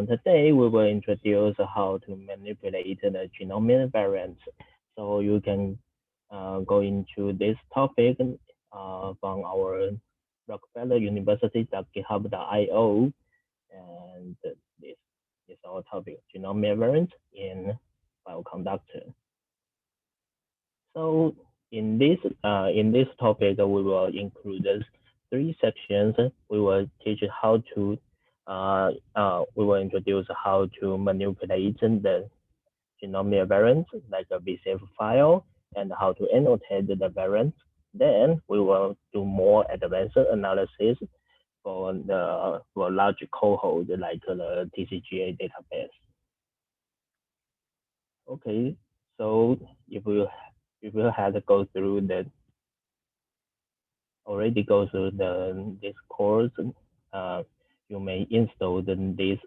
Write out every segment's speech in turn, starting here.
Today we will introduce how to manipulate the genomic variants. So you can go into this topic from our Rockefeller University.github.io, and this is our topic: genomic variants in bioconductor. So in this topic, we will include 3 sections. We will teach how to we will introduce how to manipulate the genomic variants like a VCF file and how to annotate the variants. Then we will do more advanced analysis for large cohort like the TCGA database. Okay, so if you had to go through this course, you may install these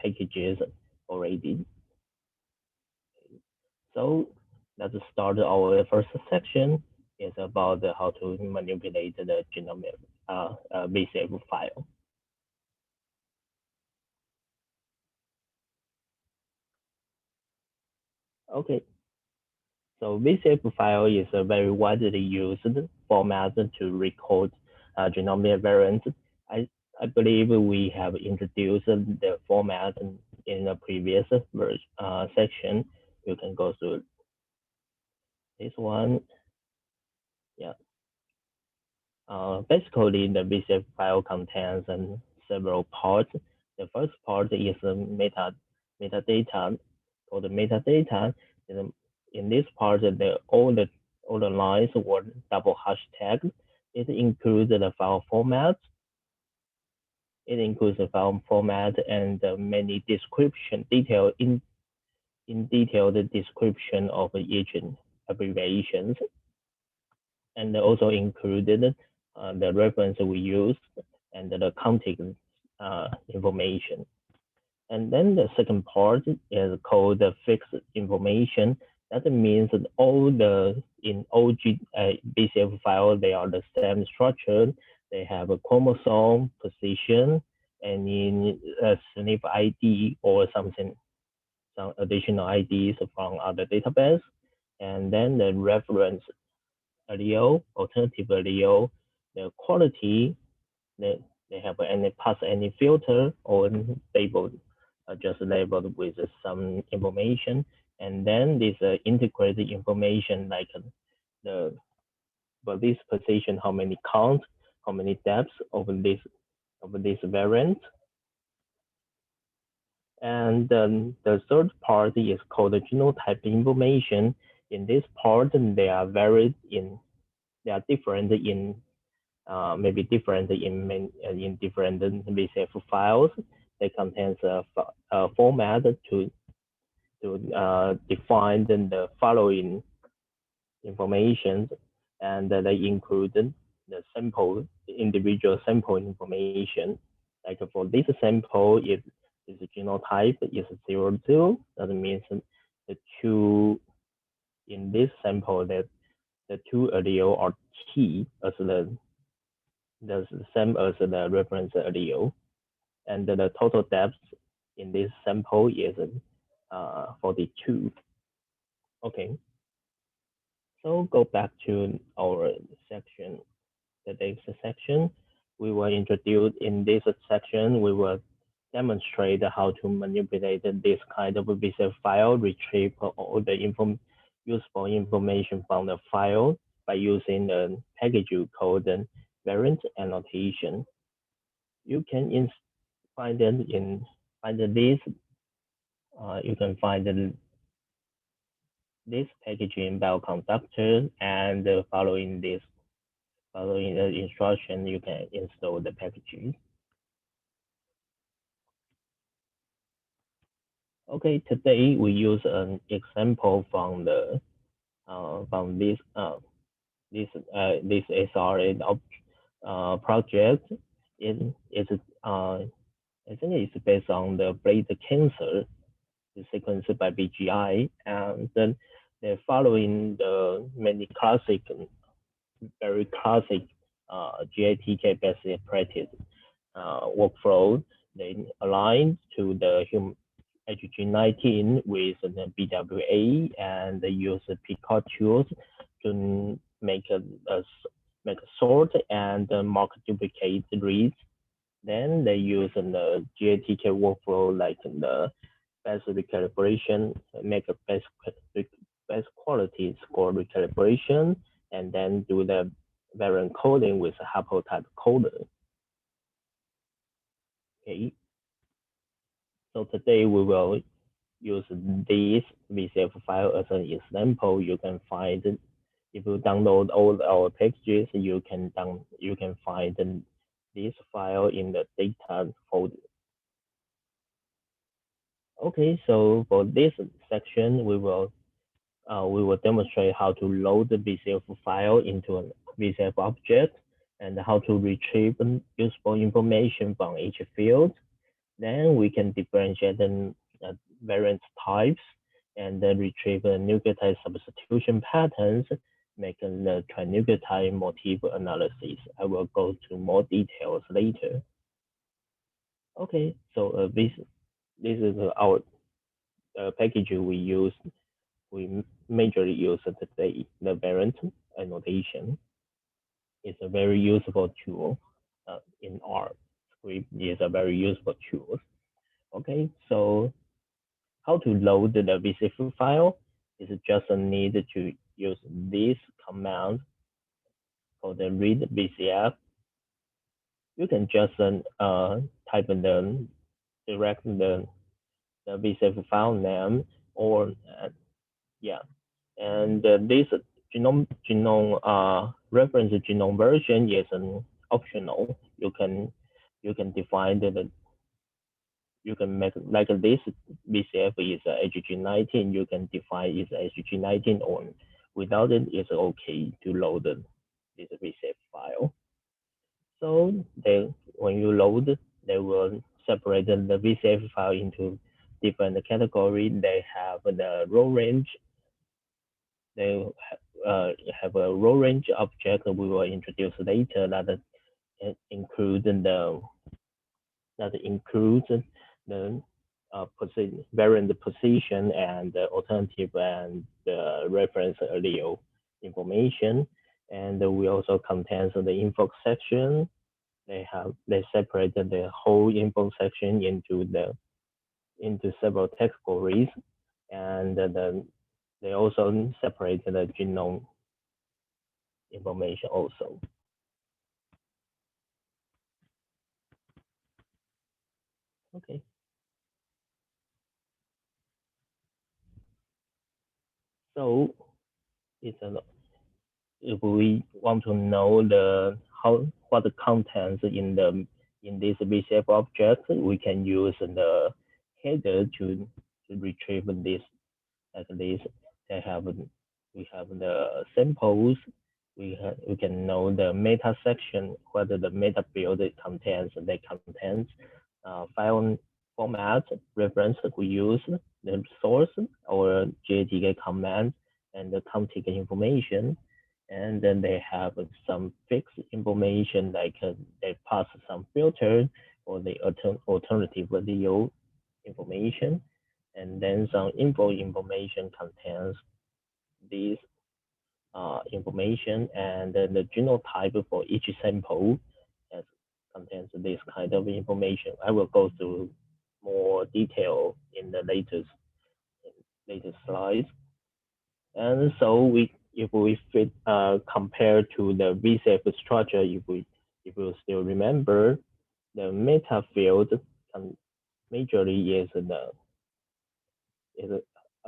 packages already. So let's start our first section. Is about how to manipulate the genomic VCF file. Okay, so VCF file is a very widely used format to record genomic variants. I believe we have introduced the format in the previous section. You can go through this one. Yeah. Basically, the VCF file contains several parts. The first part is metadata. For the metadata, in this part, all the lines were double hashtag. It includes the file format. It includes the file format and many detailed description of each abbreviations, and also included the reference we used and the context information. And then the second part is called the fixed information. That means that in all VCF file, they are the same structure. They have a chromosome, position, and in SNP ID or some additional IDs from other database. And then the reference allele, alternative allele, the quality, they have any filter or labeled, just labeled with some information. And then this integrated information like for this position, how many counts, how many depths of this variant. And the third part is called the genotype information. In this part, they are different in maybe different in different VCF files. They contain a format to define the following information, and they include the individual sample information. Like for this sample, the genotype is 00. That means in this sample that the 2 allele are T as the same as the reference allele, and the total depth in this sample is 42. Okay, so go back to our section, the next section. We will introduce in this section, we will demonstrate how to manipulate this kind of VCF file, retrieve all the useful information from the file by using the package called variant annotation. You can find this. You can find this package in bioconductor, and following the instruction, you can install the package. Okay, today we use an example from the this SRA project. I think it's based on the blood cancer sequenced by BGI, and then they're following the many very classic GATK best practice workflow. they align to the human HG19 with the BWA, and they use the Picard tools to make a sort and mark duplicate reads. Then they use the GATK workflow like the best recalibration, make a best quality score recalibration, and then do the variant coding with a haplotype coder. Okay. So today we will use this VCF file as an example. You can find, if you download all our packages, you can find this file in the data folder. Okay, so for this section, we will demonstrate how to load the VCF file into a VCF object and how to retrieve useful information from each field. Then we can differentiate the variant types and retrieve nucleotide substitution patterns, making the trinucleotide motif analysis. I will go to more details later. Okay, so this is our package we majorly use today, the variant annotation. It's a very useful tool in R script. Is a very useful tool. Okay, so how to load the VCF file is just a need to use this command for the read VCF. You can just type in the direct the VCF file name, or yeah, and this genome reference genome version is an optional. You can define you can make like this VCF is HG19. You can define is HG19, or without it, it's okay to load this VCF file. So when you load, they will separate the VCF file into different categories. They have the row range. They have a row range object that we will introduce later that includes the variant position and alternative and reference allele information. And we also contains the info section. They separated the whole info section into several categories, and they also separated the genome information also. Okay. So if we want to know what the contents in this VCF object, we can use the header to retrieve this. Like this, we have the samples. We can know the meta section, whether the meta field contains file format reference we use, the source or GATK command, and the contact information. And then they have some fixed information, like they pass some filter or the alternative allele information. And then some info information contains these information, and then the genotype for each sample contains this kind of information. I will go through more detail in the latest slides. And so if we compare to the VCF structure, if you still remember, the meta field majorly is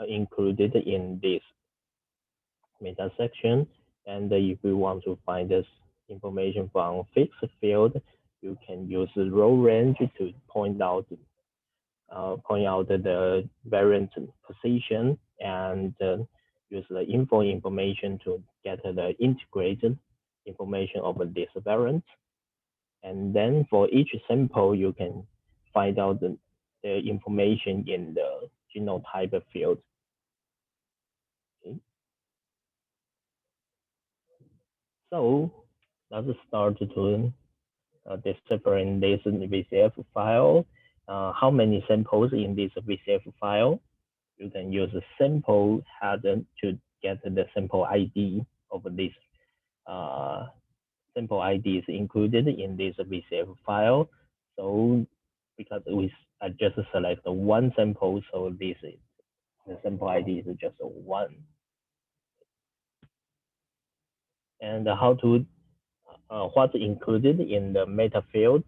included in this meta section. And if we want to find this information from fixed field, you can use the row range to point out the variant position, and use the info information to get the integrated information of this variant. And then for each sample, you can find out the information in the genotype field. Okay. So let's start to decipher this VCF file. how many samples in this VCF file. You can use a sample header to get the sample ID of this sample ID is included in this VCF file. So because I just select one sample, so this is the sample ID is just one. And how to what's included in the meta field.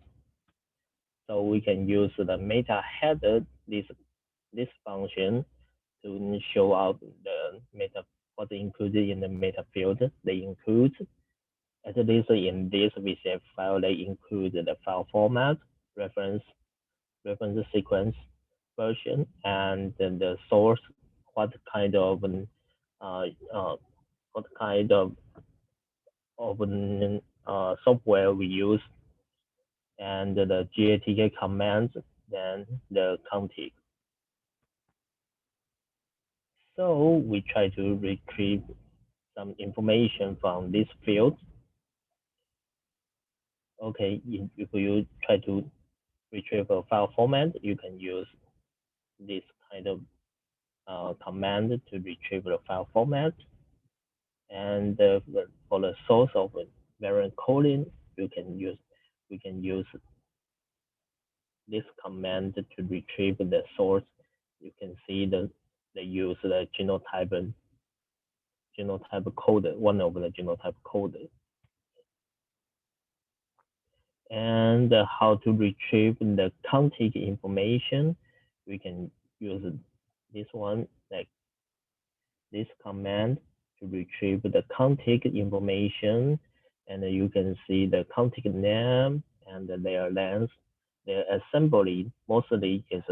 So we can use the meta header, this function, to show out the meta what's included in the meta field. They include, at least in this VCF file, they include the file format, reference sequence version, and the source, what kind of uh, uh, what kind of software we use, and the GATK commands, then the config. So we try to retrieve some information from this field. Okay, if you try to retrieve a file format, you can use this kind of command to retrieve the file format. And for the source of variant coding, we can use this command to retrieve the source. You can see they use the genotype code, one of the genotype code. And how to retrieve the contig information, we can use this one, like this command, to retrieve the contig information. And you can see the contig name and their length. Their assembly mostly is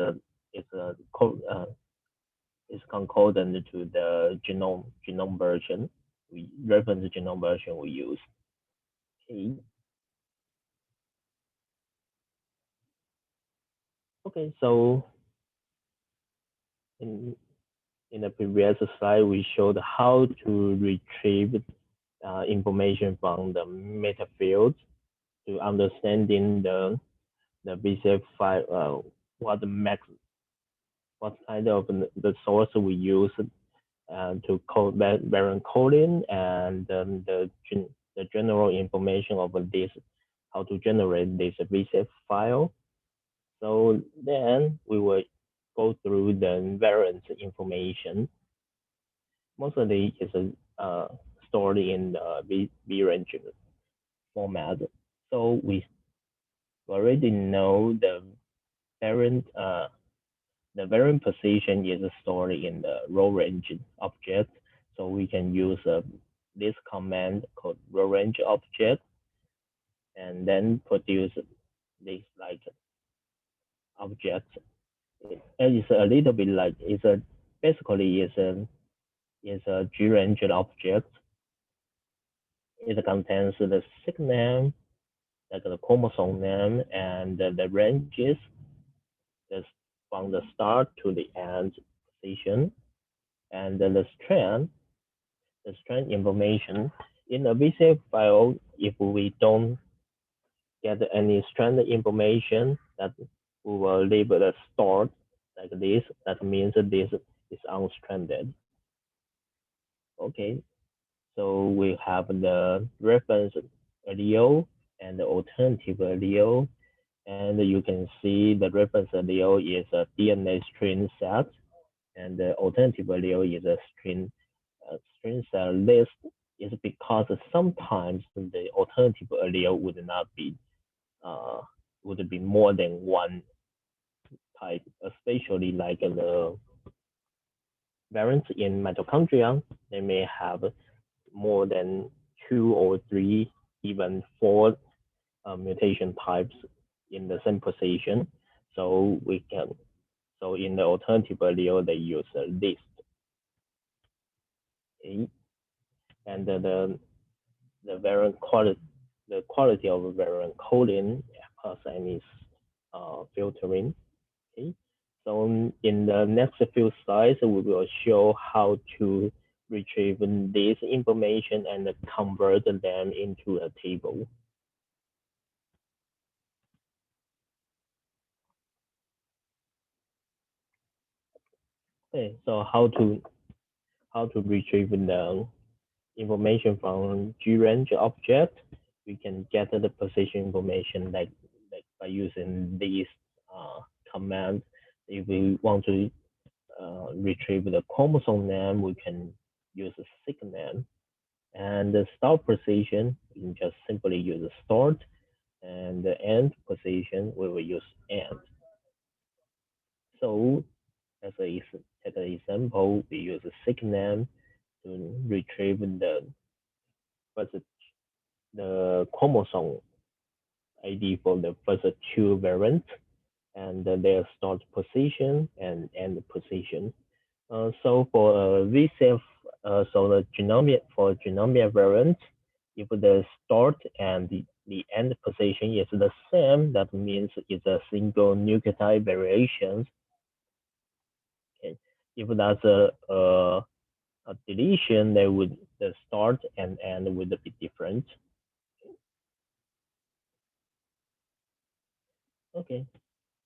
concordant to the genome version, reference genome version we use. Okay. Okay, so in the previous slide, we showed how to retrieve information from the meta fields to understanding the VCF file, what kind of the source we use to code variant coding, and the general information of this, how to generate this VCF file. So then we will go through the variant information. Mostly is stored in the V-range format. So we already know the variant position is stored in the row range object. So we can use this command called row range object, and then produce this like object. It's a little bit like basically is a G-range object. It contains the seq name, like the chromosome name, and the ranges from the start to the end position, and the strand information. In a VCF file, if we don't get any strand information, that we will leave it stored like this. That means this is unstranded. Okay, so we have the reference allele and the alternative allele, and you can see the reference allele is a DNA string set, and the alternative allele is a string set list. Is because sometimes the alternative allele would not be would be more than one type, especially like the variants in mitochondria. They may have more than 2 or 3, even 4 mutation types in the same position. So in the alternative allele, they use a list. Okay. And the variant quality, the quality of variant coding has any filtering. Okay. So in the next few slides, we will show how to retrieve this information and convert them into a table. Okay, so how to retrieve the information from GRange object? We can get the position information like by using these commands. If we want to retrieve the chromosome name, we can use a seq name. And the start position, we can just simply use a start, and the end position, we will use end. So as an example, we use a seq name to retrieve first the chromosome ID for the first two variants and their start position and end position. So for VCF, so the genomic variant, if the start and the end position is the same, that means it's a single nucleotide variation. Okay. If that's a deletion, the start and end would be different. Okay.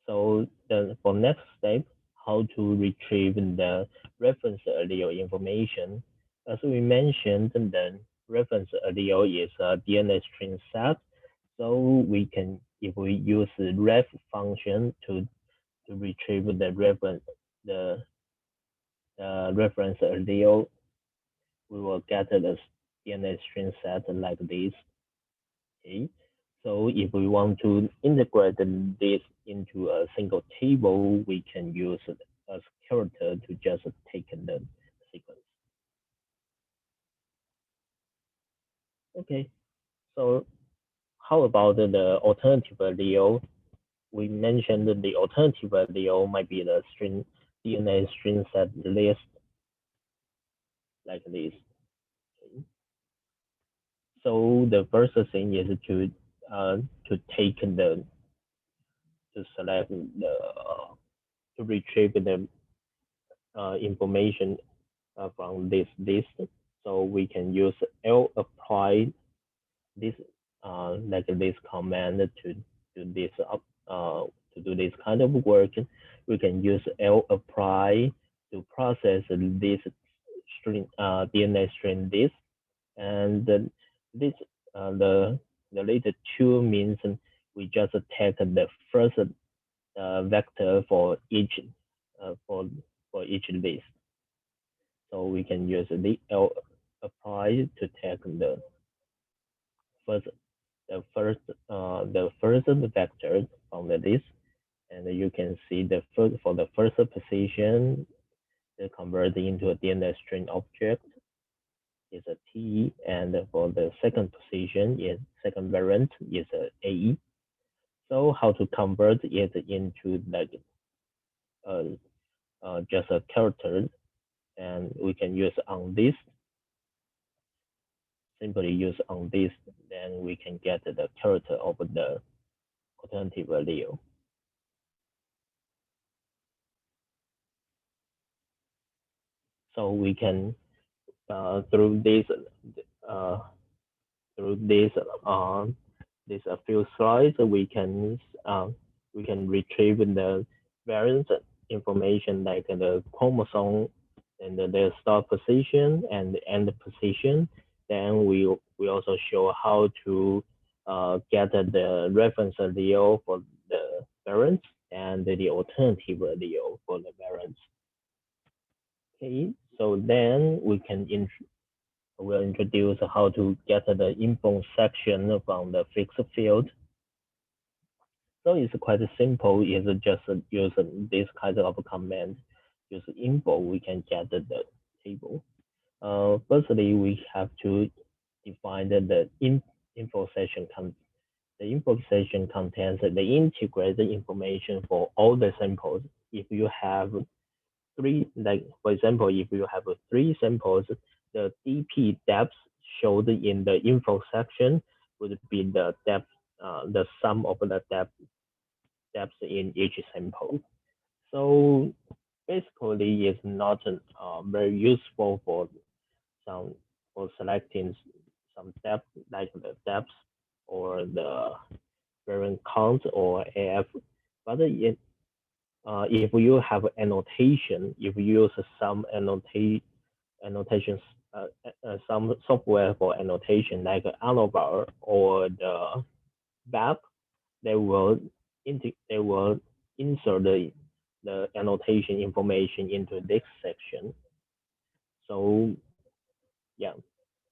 So then for next step, how to retrieve the reference allele information. As we mentioned, the reference allele is a DNA string set. So we can, if we use the ref function to retrieve the reference allele, we will get the DNA string set like this. Okay. So if we want to integrate this into a single table, we can use it as character to just take the sequence. Okay. So how about the alternative allele? We mentioned that the alternative allele might be the DNA string set list like this. Okay. So the first thing is to take to select to retrieve the information from this list. So we can use lapply this like this command to do this to do this kind of work. We can use lapply to process this string DNA string this, and this the later two means we just take the first vector for each for each list. So we can use the apply to take first the first vector from the list, and you can see the first for the first position, they convert into a DNA string object is a T, and for the second position is second variant is a A. So how to convert it into like just a character, and we can use on this, simply use on this, then we can get the character of the alternative allele. So we can through this uh, this a few slides, we can retrieve the variant information like the chromosome and the start position and the end position. Then we also show how to get the reference allele for the variants and the alternative allele for the variants. Okay, so then we'll introduce how to get the info section from the fixed field. So it's quite simple. It's just use this kind of command. Use info, we can get the table. Firstly, we have to define the info section. The info section contains the integrated information for all the samples. If you have three, like for example, if you have three samples, the DP depth showed in the info section would be the depth, the sum of the depth in each sample. So basically, it's not very useful for selecting some depth like the depth or the variant count or AF, but if you have annotation, if you use some annotations, some software for annotation like Anobar or the BAP, they will insert the annotation information into this section. So yeah,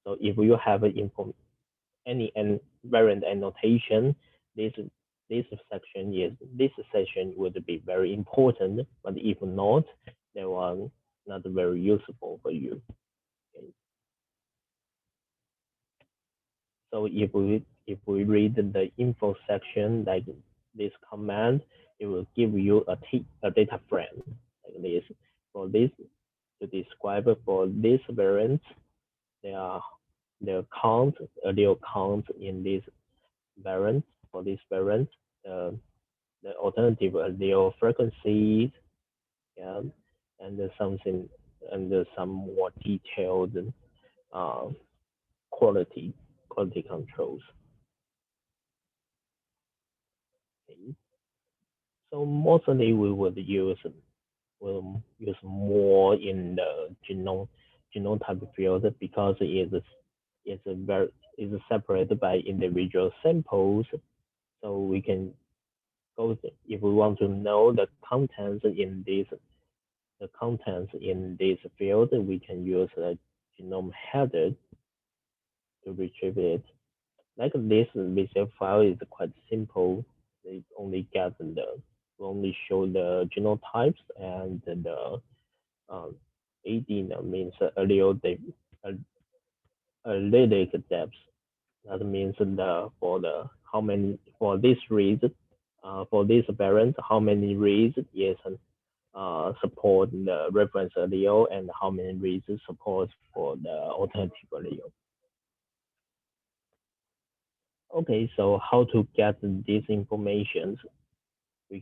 so if you have any variant annotation, this section would be very important. But if not, they are not very useful for you. Okay. So if we read the info section like this command, it will give you a data frame like this. For this to describe for this variant, their count, allele count in this variant. For this variant, the alternative allele frequencies, yeah, and something and some more detailed quality controls. Okay. So mostly we will use more in the genotype field because it's separated by individual samples. So we can go if we want to know the contents in this field, we can use a genome header to retrieve it. Like this VCF file is quite simple. It only show the genotypes and the AD means allelic depth. That means how many for this read for this variant, how many reads is support the reference allele and how many reads support for the alternative allele. Okay, so how to get these informations? We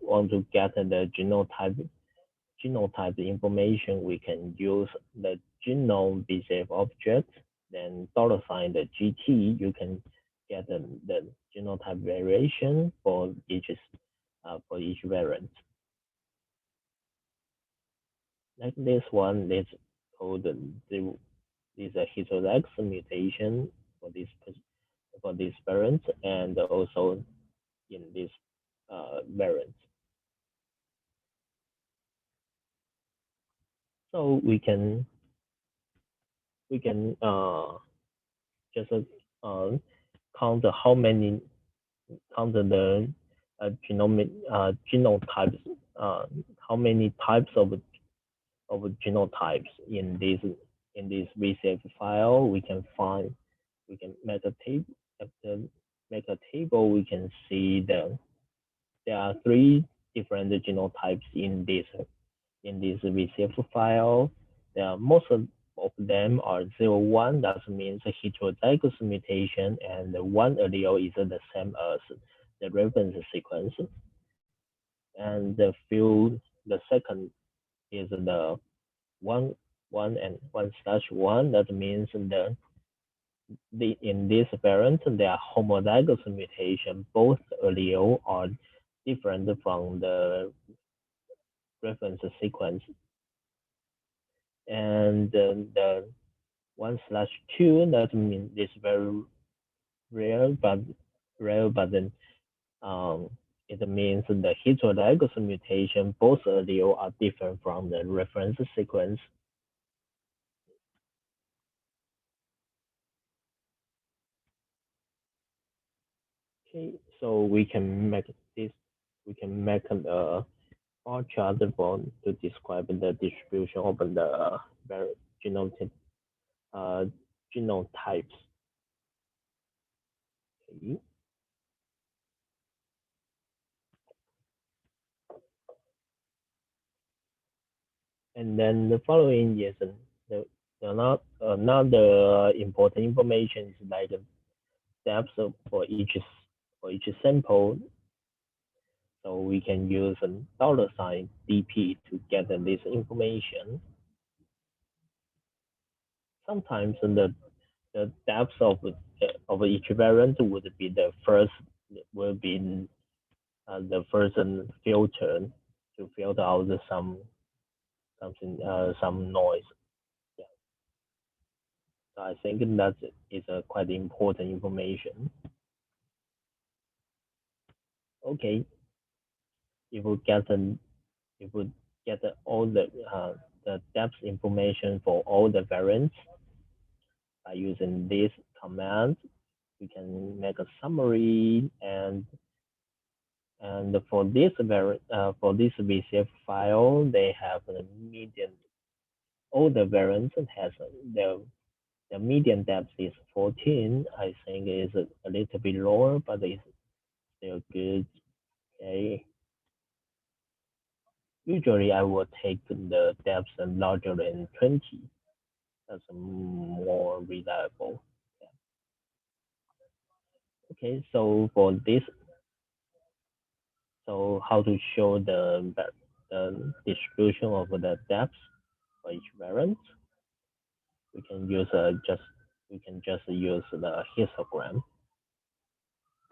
want to get the genotype information. We can use the genome VCF object, then $ the GT. You can get the genotype variation for each variant. Like this one, is called is a heterologous mutation for this variant, and also in this variant. So we can just count the genotypes, how many types of genotypes in this VCF file. We can make a table. After make a table, we can see there are 3 different genotypes in this VCF file. Most of them are 0-1. That means a heterozygous mutation, and one allele is the same as the reference sequence. And the second is the 1 and 1/1. That means in this variant, there are homozygous mutation. Both allele are different from the reference sequence. And the 1/2, that means it's very rare, but then it means the heterozygous mutation, both allele are different from the reference sequence. Okay, so we can make a bar chart to describe the distribution of the genotypes. Okay. And then the following is another important information is like the depth for each sample. So we can use a $ dp to get this information. Sometimes the depth of each variant would be the first filter to filter out some noise. Yeah. So I think that is a quite important information. Okay, if we get if we get all the depth information for all the variants by using this command, we can make a summary and for this VCF file, they have the median. All the variants has the median depth is 14. I think is a little bit lower, but it's still good. Okay. Usually, I will take the depth larger than 20. That's more reliable. Yeah. Okay, so for this, so how to show the distribution of the depth for each variant? We can use just use the histogram.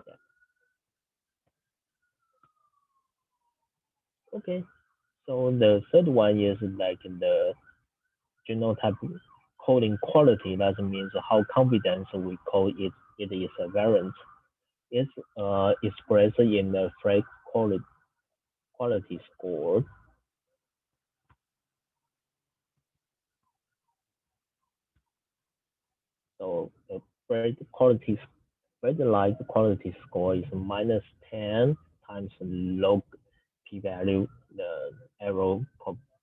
Yeah. Okay. So the third one is like the genotype coding quality. That means how confident we call it is a variant. It's expressed in the phrase quality score. So the light quality score is -10 times log p-value, the error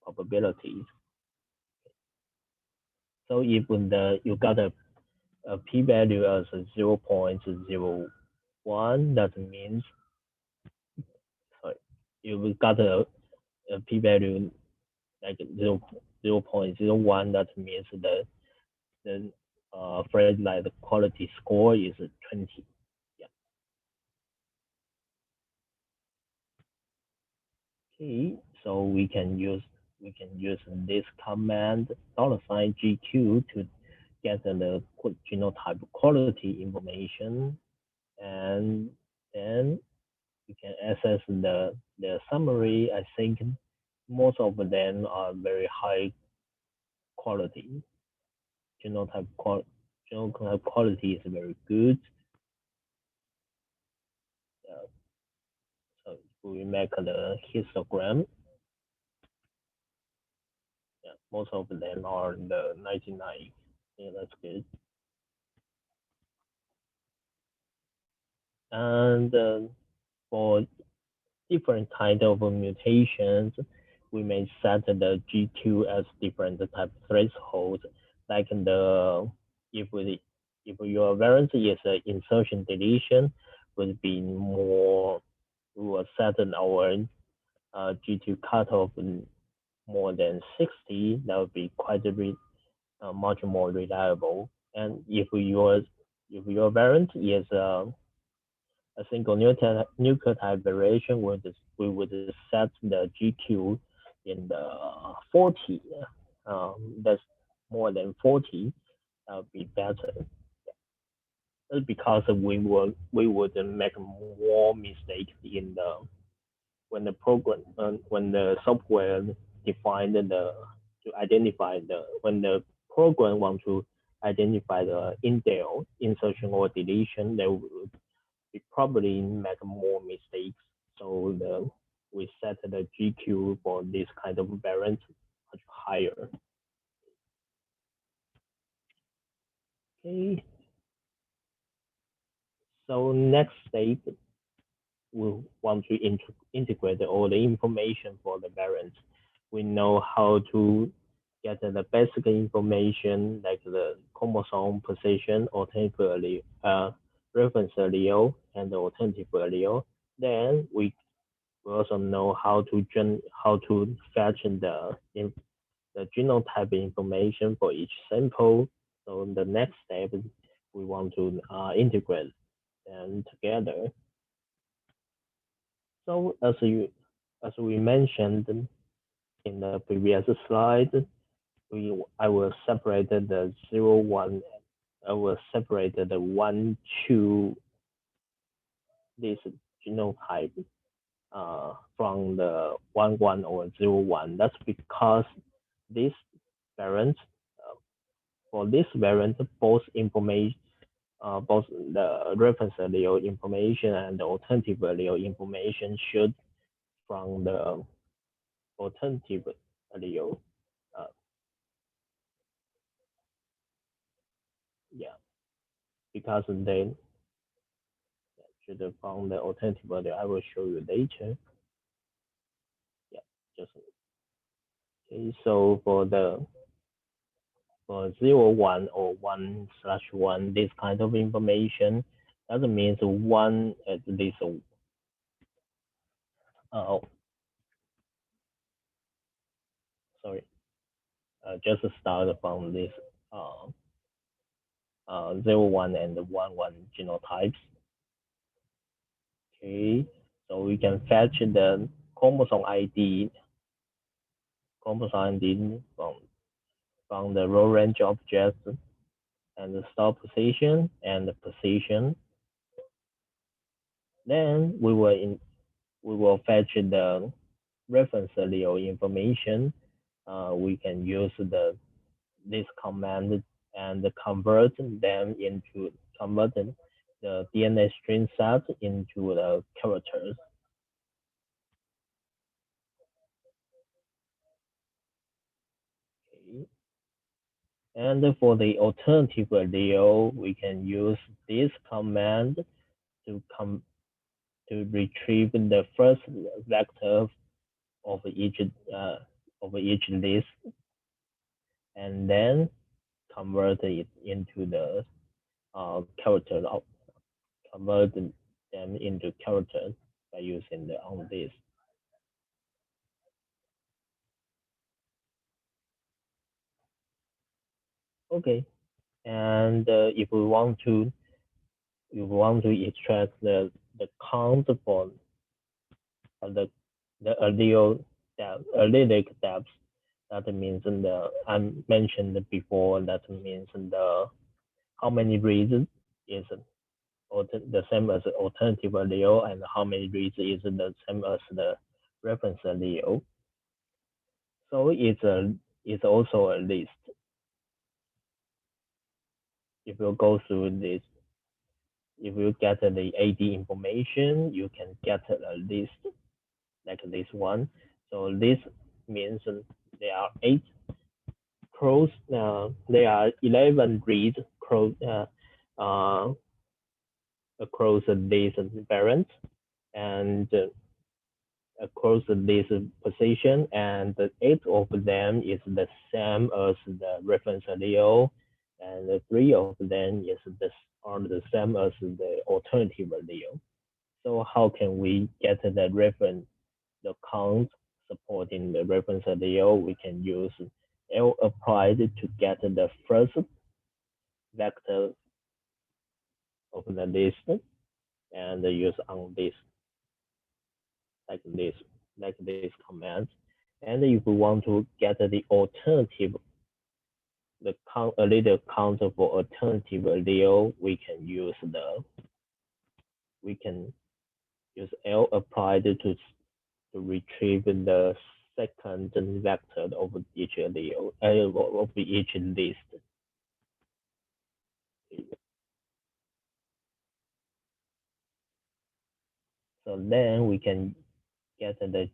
probability. So if you got a p-value as 0.01, that means sorry, you got a p-value like 0.01, that means the phrase like the quality score is 20. Yeah. Okay, so we can use this command $GQ to get the genotype quality information, and then you can access the summary. I think most of them are very high quality. Genotype quality is very good. So we make the histogram. Yeah, most of them are the 99. Yeah, that's good. And for different kind of mutations, we may set the GQ as different type thresholds. Like if your variant is insertion deletion, would be more, we will set our GQ cutoff more than 60. That would be quite much more reliable. And if your variant is a single nucleotide variation, we would set the GQ in the 40. That's more than 40. That would be better. That's because we would make more mistakes in the when the program when the software defined to identify when the program want to identify the indel insertion or deletion, they would probably make more mistakes. So we set the GQ for this kind of variant much higher. Okay. So next step, we want to integrate all the information for the variants. We know how to get the basic information like the chromosome position, alternative reference allele, and the alternative allele. Then we also know how to fetch the genotype information for each sample. So the next step, we want to integrate them together. So as we mentioned in the previous slide, I will separate the 0, 1. I will separate the 1, 2 this genotype from the 1 or 0 1. That's because this variant, for this variant, both information, both the reference allele information and the alternative allele information should from the alternative allele. Yeah, because they should from the alternative allele. I will show you later. Yeah, just okay. So for 0 1 or 1/1, this kind of information, that means one at least sorry, just start from this 0 1 and 1 1 genotypes. Okay, so we can fetch the chromosome ID from the row range objects and the start position and the position. Then we will fetch the reference allele information. We can use this command and convert the DNA string set into the characters. Okay. And for the alternative allele, we can use this command to retrieve the first vector of each list, and then convert it into the character, convert them into characters by using the on this. Okay, and if we want to extract the count for the allelic depth, that means I mentioned before, that means how many reads is the same as the alternative allele, and how many reads is the same as the reference allele. So it's also a list. If you go through this, if you get the AD information, you can get a list like this one. So this means there are 8 crows. There are 11 reads across these variants, and across this position, and 8 of them is the same as the reference allele, and 3 of them are the same as the alternative allele. So how can we get the count supporting the reference allele? We can use L applied to get the first vector of the list, and use on this like this command. And if we want to get the alternative, a little count for alternative allele, we can use L applied to retrieve the second vector of each allele of each list. So then we can get the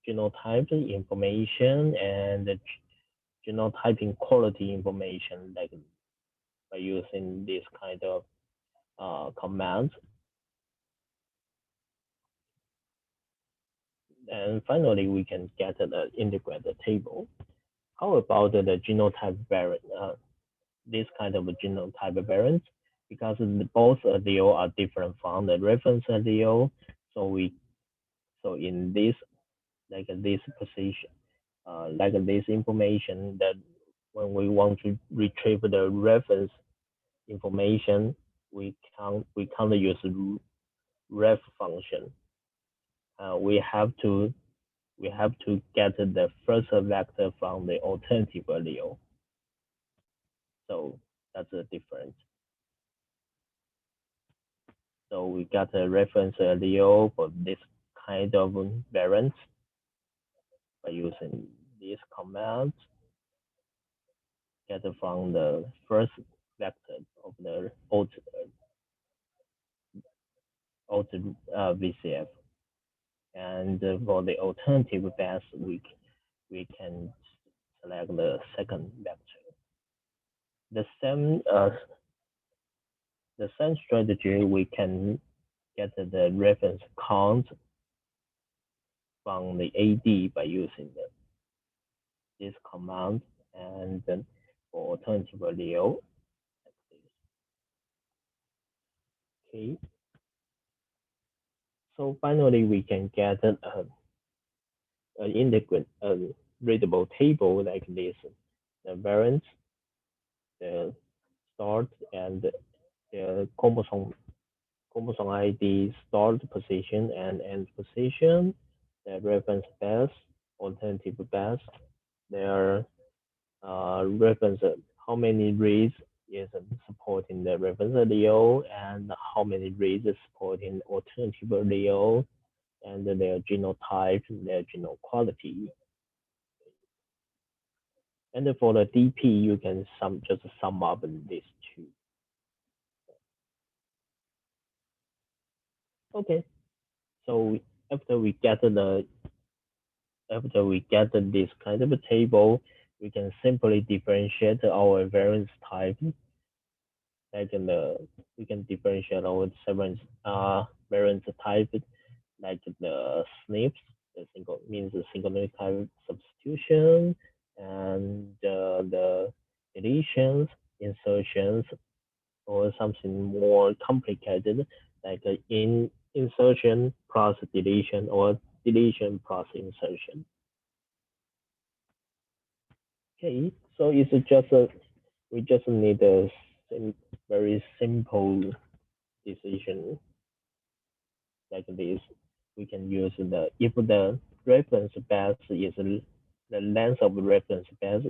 genotype information and the genotyping quality information, like by using this kind of commands. And finally, we can get the integrated table. How about the genotype variant? This kind of genotype variant, because both allele are different from the reference allele. So in this, like this position, like this information, that when we want to retrieve the reference information, we can't use ref function. We have to get the first vector from the alternative allele. So that's the difference. So we got a reference allele for this kind of variants by using this command. Get from the first vector of the old VCF, and for the alternative best, we can select the second vector. The same strategy, we can get the reference count from the AD by using this command, and then for alternative allele, like this. Okay. So finally, we can get an integrate, readable table like this: the variants, the start, and the chromosome ID, start position and end position, the reference base, alternative base, their reference, how many reads is supporting the reference allele, and how many reads is supporting alternative allele, and their genotype, their genome quality. And for the DP, you can just sum up these two. Okay, so after we get this kind of a table, we can simply differentiate our variance type. Like we can differentiate our variance type, like the SNPs, the single nucleotide substitution, and the deletions, insertions, or something more complicated, like insertion plus deletion, or deletion plus insertion. Okay, so it's just we just need a very simple decision like this. We can use if the reference base is the length of the reference base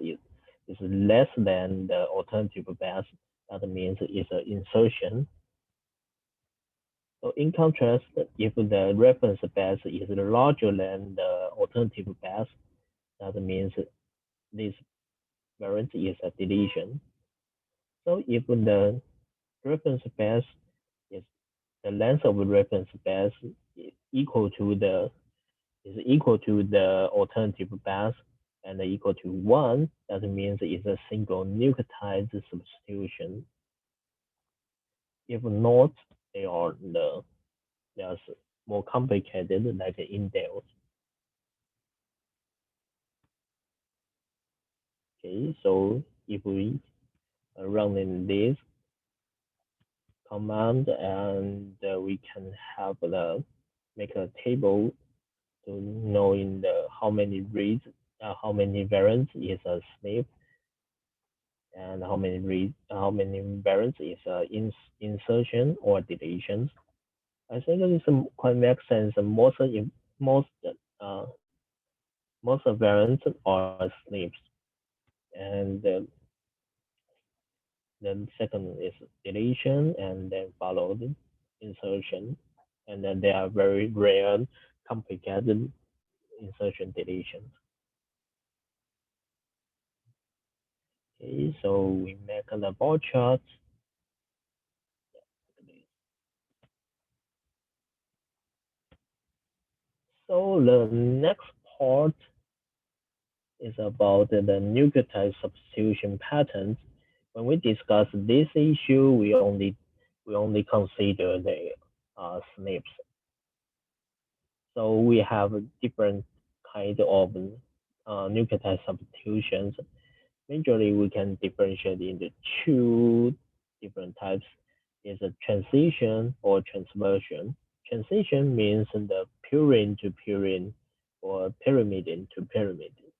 is less than the alternative base, that means it's an insertion. So in contrast, if the reference base is larger than the alternative base, that means this variant is a deletion. So if the reference base is the length of the reference base is equal to the alternative base and equal to 1, that means it's a single nucleotide substitution. If not, they are there's more complicated, like indels. Okay, so if we run in this command, and we can have make a table to knowing how many reads, how many variants is a SNP, and how many variants is insertion or deletions. I think this quite makes sense. Most variants are SNPs, and then second is deletion, and then followed insertion, and then they are very rare, complicated insertion deletions. Okay, so we make the bar chart. So the next part is about the nucleotide substitution patterns. When we discuss this issue, we only consider the SNPs. So we have different kind of nucleotide substitutions. Majorly, we can differentiate into two different types. Is a transition or transversion. Transition means the purine to purine or pyrimidine to pyrimidine.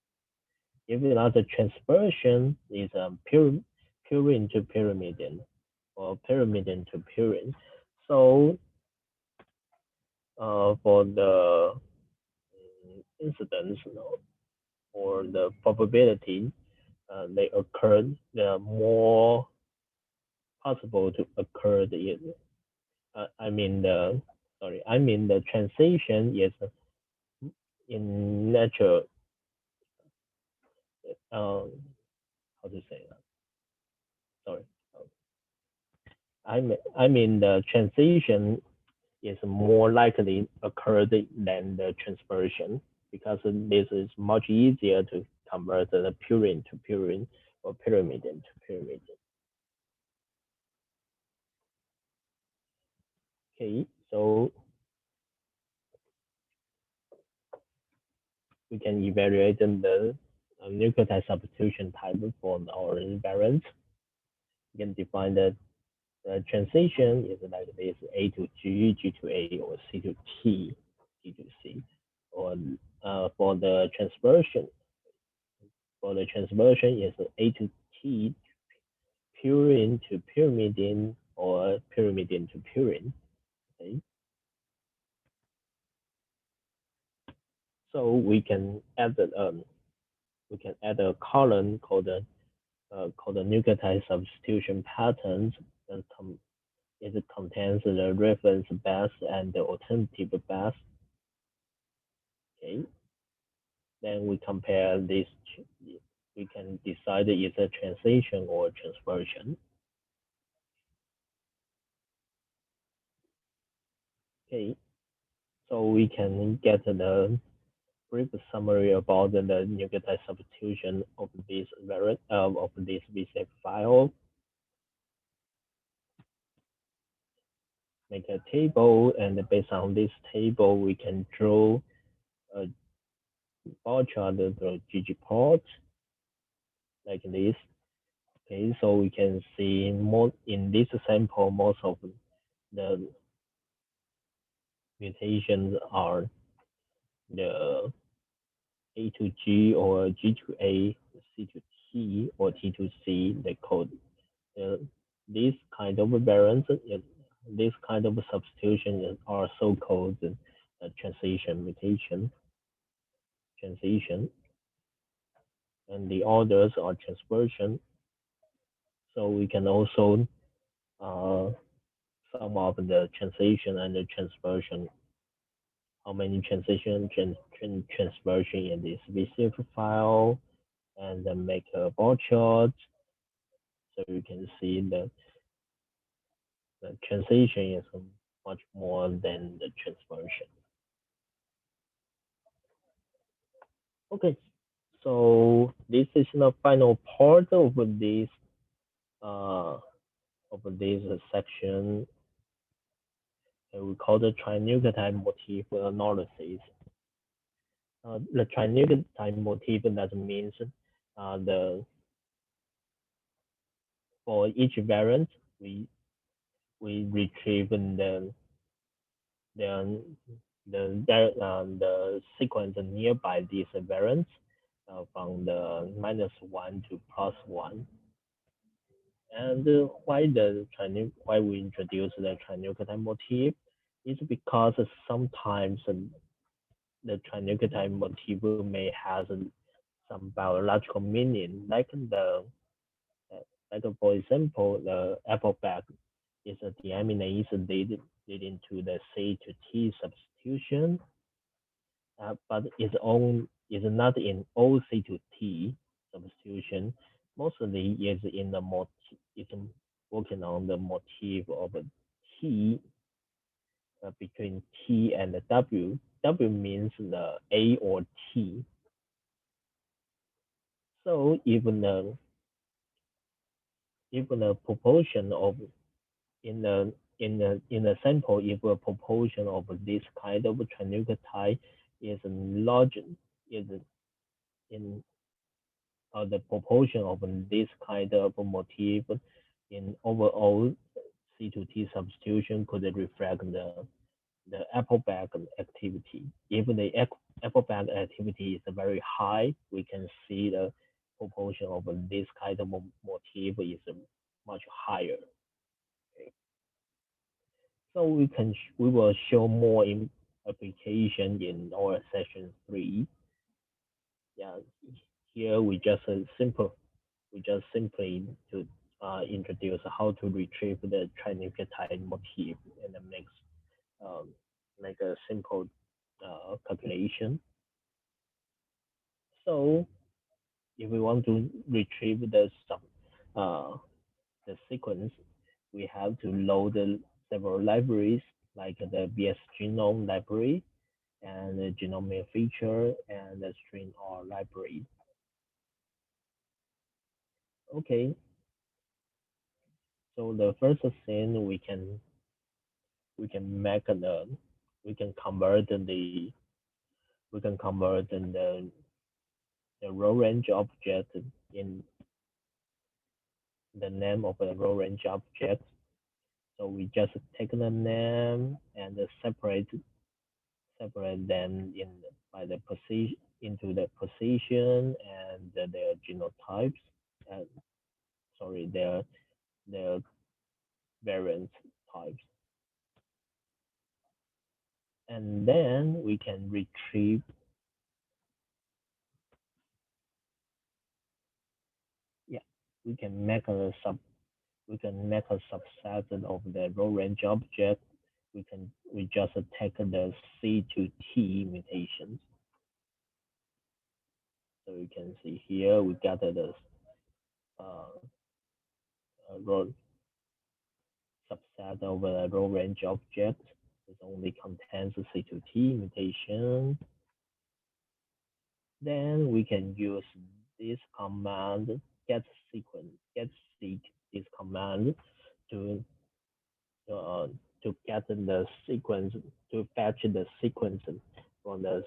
If another transversion is purine to pyrimidine or pyrimidine to purine. So for the incidence or the probability they occur, they are more possible to occur sorry, I mean the translation is in natural, how to say that? Sorry. I mean the translation is more likely occurred than the transversion because this is much easier to convert the purine to purine or pyrimidine to pyrimidine. Okay, so we can evaluate the nucleotide substitution type for our variants. We can define the transition is like this: A to G, G to A, or C to T, T to C. Or for the transversion is A to T, purine to pyrimidine, or pyrimidine to purine. Okay. So we can add a column called the nucleotide substitution patterns. It contains the reference base and the alternative base. Okay. Then we compare this. We can decide it's a translation or transversion. Okay. So we can get the brief summary about the nucleotide substitution of this variant of this VCF file. Make a table, and based on this table, we can draw a bar chart of the ggplot like this. Okay, so we can see more in this sample, most of the mutations are the A to G or G to A, C to T, or T to C. They code this kind of variants. This kind of substitution are so-called transition mutation. Transition, and the others are transversion. So we can also sum up the transition and the transversion. How many transition transversion in this VCF file, and then make a bar chart so you can see the transition is much more than the transversion. Okay, so this is the final part of this section. We call the trinucleotide motif analysis. The trinucleotide motif, that means for each variant we retrieve the sequence nearby these variants from the -1 to +1. And why we introduce the trinucleotide motif is because sometimes the trinucleotide motif may have some biological meaning, like for example, the APOBEC is a deaminase leading to the C to T substitution, but is not in all C to T substitution. Mostly is in the motif. It's working on the motif of T between T and W. W means the A or T. So even the proportion of in the sample, if a proportion of this kind of trinucleotide is large, is in the proportion of this kind of motif in overall C to T substitution could reflect the APOBEC activity. If the APOBEC activity is very high, we can see the proportion of this kind of motif is much higher. Okay. So we will show more in application in our session 3. Yeah, here we just simply to introduce how to retrieve the trinucleotide motif in the next make a simple calculation. So if we want to retrieve uh, the sequence, we have to load several libraries like the BS genome library and the genomic feature and the string or library. Okay, so the first thing we can make the we can convert the we can convert the row range object in the name of the row range object. So we just take the name and separate them in by the position into the position and their genotypes and sorry their variant types, and then we can retrieve yeah we can make a subset of the row range object. We just take the C to T mutations. So you can see here we got the uh, row subset of a row range object. It only contains a C to T mutation. Then we can use this command get sequence get seek this command to uh, to get the sequence to fetch the sequence from the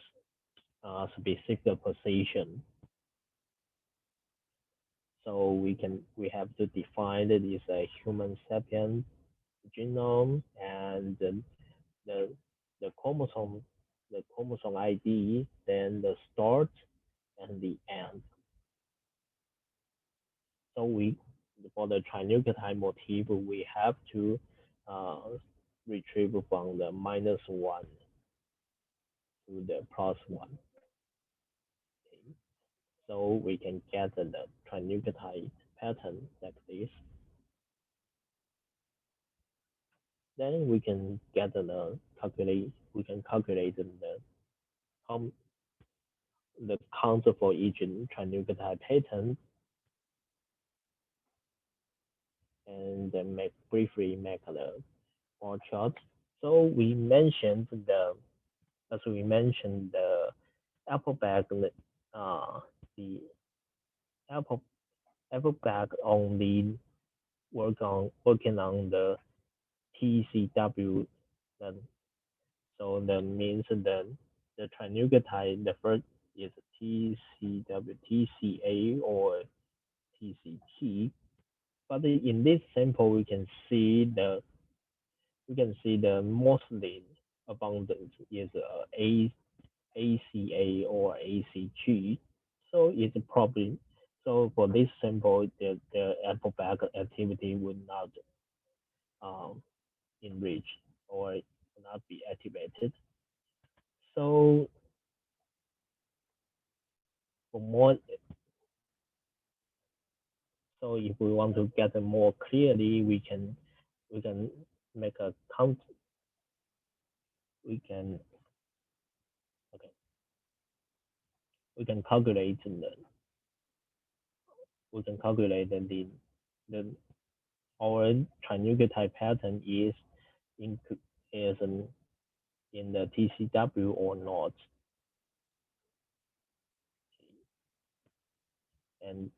specific position. So we have to define it is a human sapien genome and the the chromosome ID, then the start and the end. So we for the trinucleotide motif we have to uh, retrieve from the -1 to the +1. Okay. So we can get the trinucleotide pattern like this. Then we can get the calculate um, the count for each trinucleotide pattern and then briefly make the bar chart. So we mentioned the APOBEC, the Apple APOBEC only working on the TCW. Then, so that means the trinucleotide, the first is TCW, TCA, or TCT. But in this sample, we can see the mostly abundant is ACA or ACG. So it's probably so for this sample, the APOBEC activity would not um, enrich or not be activated. So for more, so if we want to get it more clearly, we can make a count. We can okay. We can calculate the our trinucleotide pattern in is in the TCW or not, and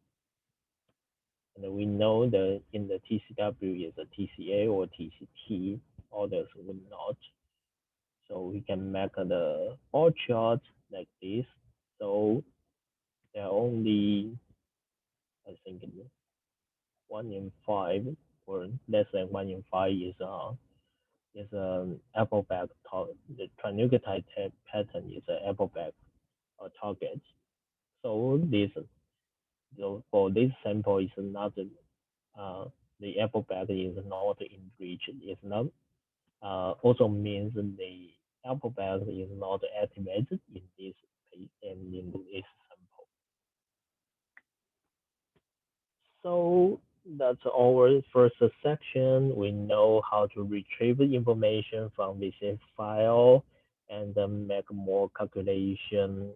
and we know that in the TCW is a TCA or TCT, others would not. So we can make the bar chart like this. So there are only, I think, 1 in 5 or less than 1 in 5 is an APOBEC the trinucleotide pattern is an APOBEC target. So this so for this sample is not the APOBEC is not enriched. It's not also means the APOBEC is not activated in this sample. So that's our first section. We know how to retrieve information from VCF file and make more calculation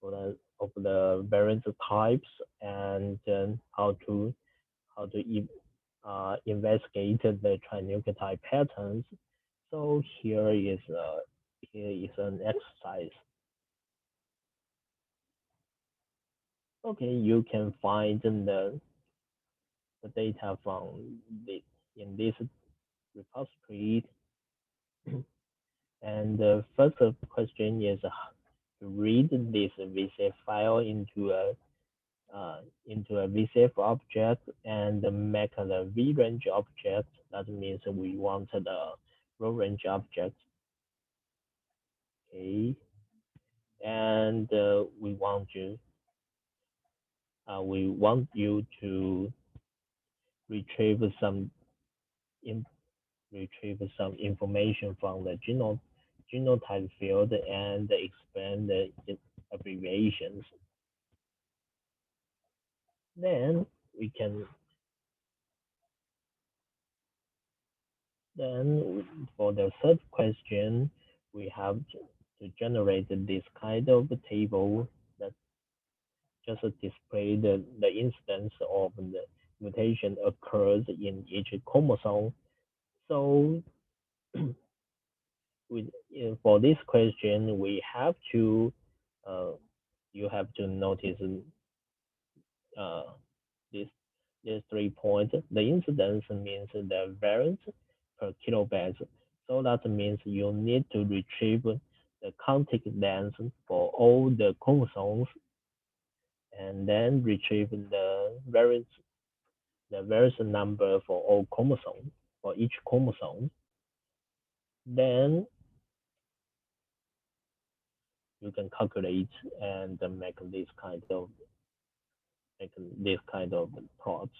of the variant types and how to investigate the trinucleotide patterns. So here is an exercise. Okay, you can find the data from in this repository. And the first question is to read this VCF file into a VCF object and make the V range object. That means we want the row range object. Okay, and we want you to retrieve some information from the genotype field and explain the abbreviations. Then we can for the third question, we have to generate this kind of table that just display the instance of the mutation occurs in each chromosome. So for this question, we have to you have to notice uh, this these 3 points. The incidence means the variant per kilobase. So that means you need to retrieve the contact length for all the chromosomes and then retrieve the variance number for all chromosomes, for each chromosome. Then you can calculate and make this kind of plots.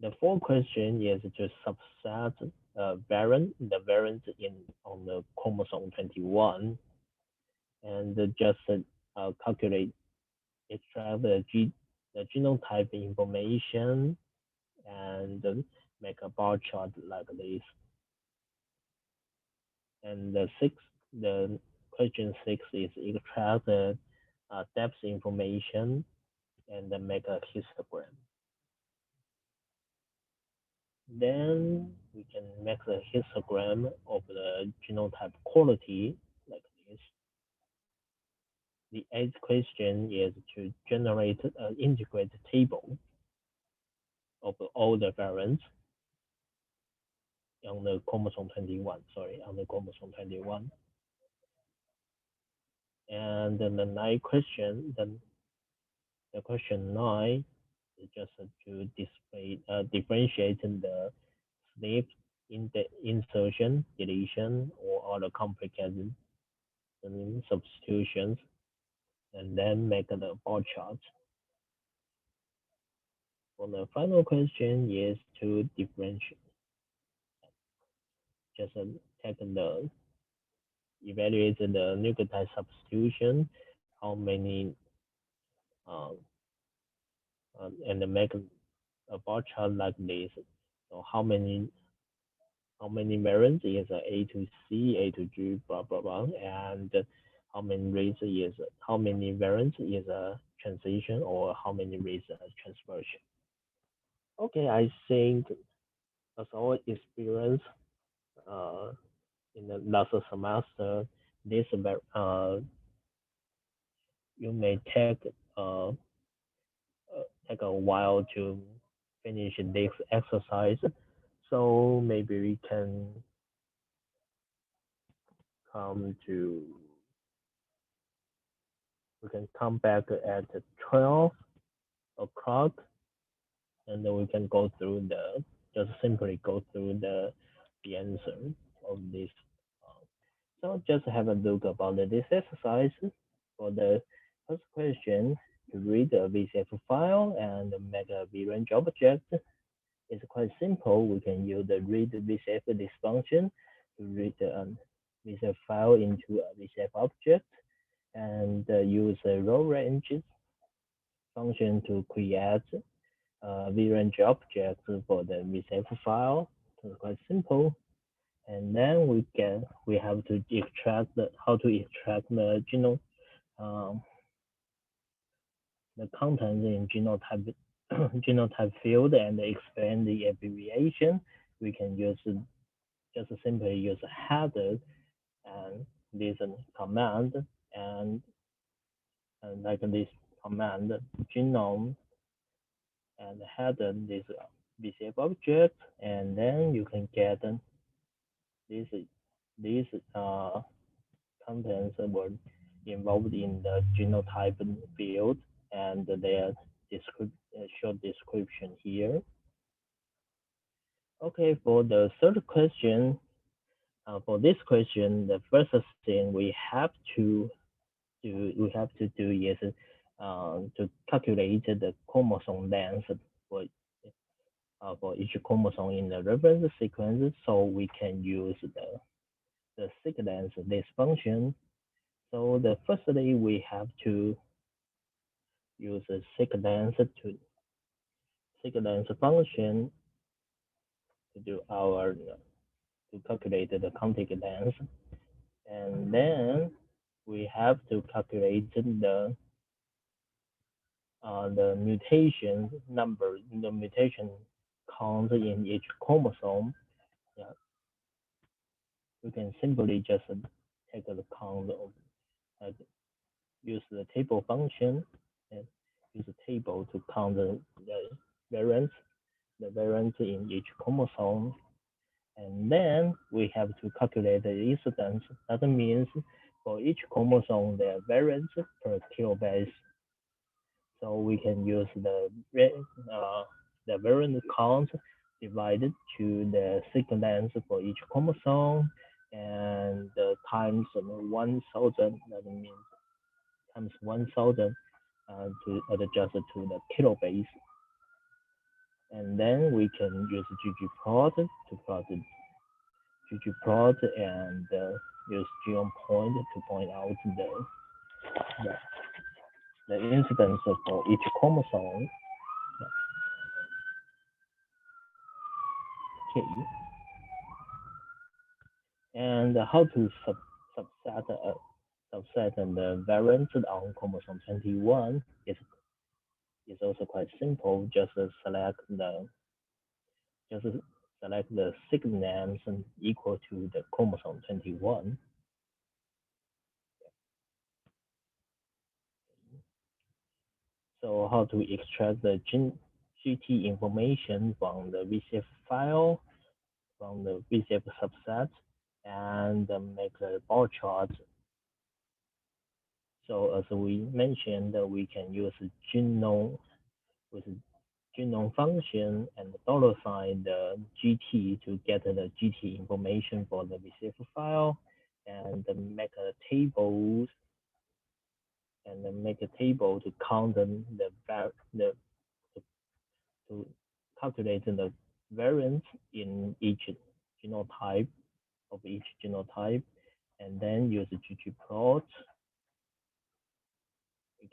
The fourth question is to subset the variant on the chromosome 21 and just calculate, extract the genotype information and make a bar chart like this. And the question 6 is extract the depth information and then make a histogram. Then we can make the histogram of the genotype quality like this. The eighth question is to generate an integrated table of all the variants on the chromosome 21. On the chromosome 21. And then the ninth question, the question 9 is just to display differentiate the SNP in the insertion, deletion, or other complicated substitutions, and then make the bar chart. For the final question is to differentiate, just evaluate the nucleotide substitution, how many, and make a bar chart like this. So how many variants is A to C, A to G, blah blah blah, and how many variants is a transition, or how many rates a transversion. Okay, I think that's our experience in the last semester. This you may take a while to finish this exercise, so maybe we can come back at 12 o'clock, and then we can just simply go through the answer of this. So just have a look about this exercise. For the first question, to read a VCF file and make a V-range object. It's quite simple. We can use the read VCF this function to read the VCF file into a VCF object, and use a row range function to create V-range object for the VCF file. It's quite simple. And then we have to extract how to extract the genome, the contents in genotype genotype field and expand the abbreviation. We can just simply use header and this command and like this command genome and header this VCF object, and then you can get this these contents were involved in the genotype field and their short description here. Okay, for the third question, for this question, the first thing we have to do is to calculate the chromosome length for each chromosome in the reference sequence, so we can use the sequence this function. So the firstly, we have to use a sequence function to do to calculate the contact length, and then we have to calculate the mutation number, the mutation count in each chromosome. Yeah, we can simply just take the count of use the table function and use the table to count the variants, in each chromosome. And then we have to calculate the incidence. That means for each chromosome, there are variants per kilobase. So we can use the variant count divided to the sequence for each chromosome and times 1,000. That means times 1,000 to adjust to the kilobase. And then we can use ggplot to plot ggplot and use genome point to point out the incidence for each chromosome. Okay. And how to subset the variants on chromosome 21 is also quite simple. Just select the sequence equal to the chromosome 21. So how to extract the GT information from the VCF file, from the VCF subset, and make a bar chart. So as we mentioned, we can use genome with genome function and $sign the GT to get the GT information for the VCF file, and make a table to count to calculate the variance in each genotype and then use the ggplot. We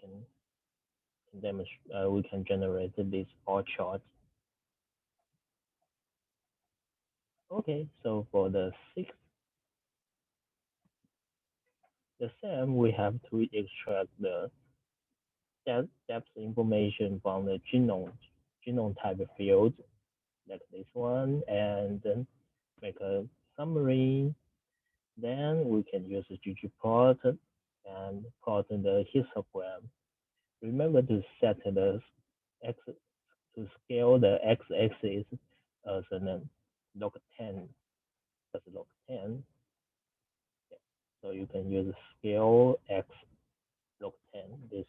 can generate this bar chart. Okay, so for the same, we have to extract the depth information from the genome type field, like this one, and then make a summary. Then we can use the ggplot and plot the histogram. Remember to set the x to scale the x-axis as log 10, as log 10. Yeah. So you can use scale x log 10, this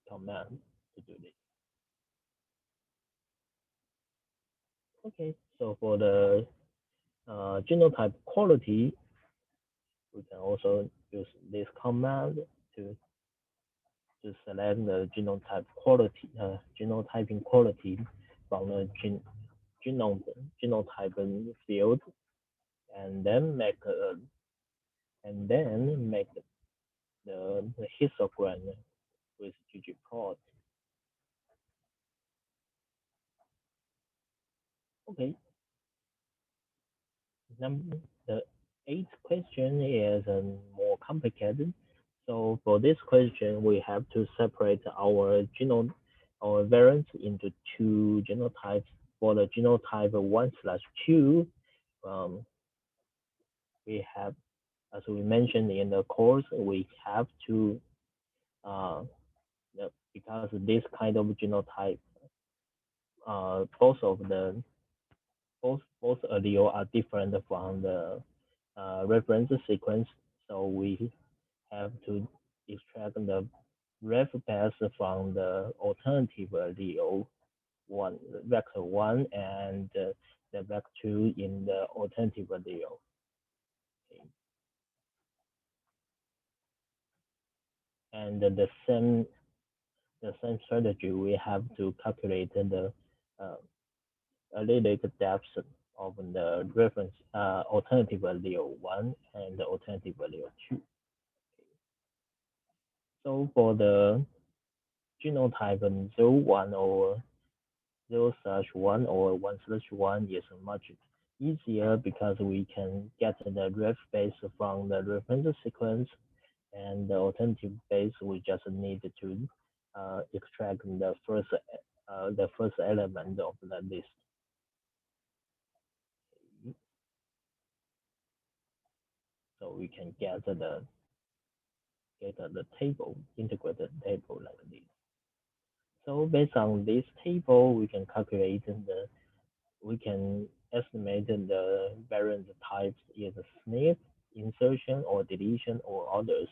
command to do this. Okay, so for the genotype quality, we can also use this command to select the genotype quality, genotyping quality from the genotype field, and then make the histogram with ggplot. Okay. The eighth question is more complicated. So for this question, we have to separate our genome, our variants into two genotypes. For the genotype 1/2, um, we have, as we mentioned in the course, we have to, uh, because this kind of genotype, both of the both allele are different from the reference sequence, so we have to extract the ref path from the alternative allele one vector one and the vector two in the alternative allele. Okay. And the same strategy, we have to calculate the uh, allelic depth of the reference alternative allele one and the alternative allele two. So for the genotype 01 or 0/1 or 1/1 is much easier because we can get the ref base from the reference sequence, and the alternative base we just need to extract the first element of the list. So we can get the table, integrated table like this. So based on this table, we can calculate we can estimate the variant types is SNP, insertion or deletion or others.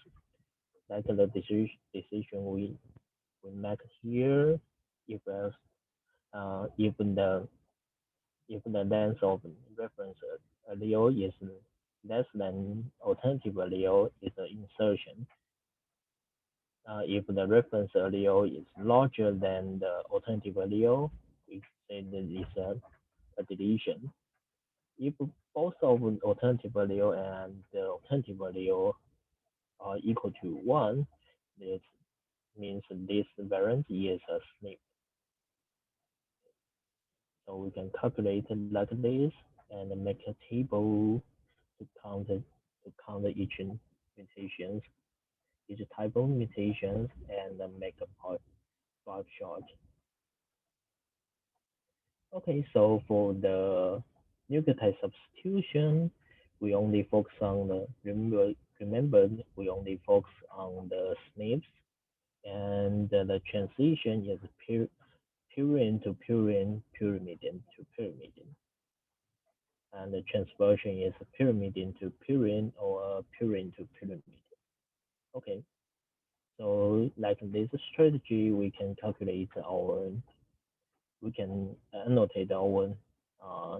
Like the decision we make here, if if the length of reference allele is less than alternative allele, is an insertion. If the reference allele is larger than the alternative allele, we say that it's a deletion. If both of alternative allele and the alternative allele are equal to 1, this means this variant is a SNP. So we can calculate it like this and make a table to count each mutations, each type of mutations, and make a bar chart. Okay, so for the nucleotide substitution, we only focus on the remember we only focus on the SNPs, and the transition is purine to purine, pyrimidine to pyrimidine, and the transversion is pyrimidine to purine or purine to pyrimidine. Okay, so like this strategy, we can annotate our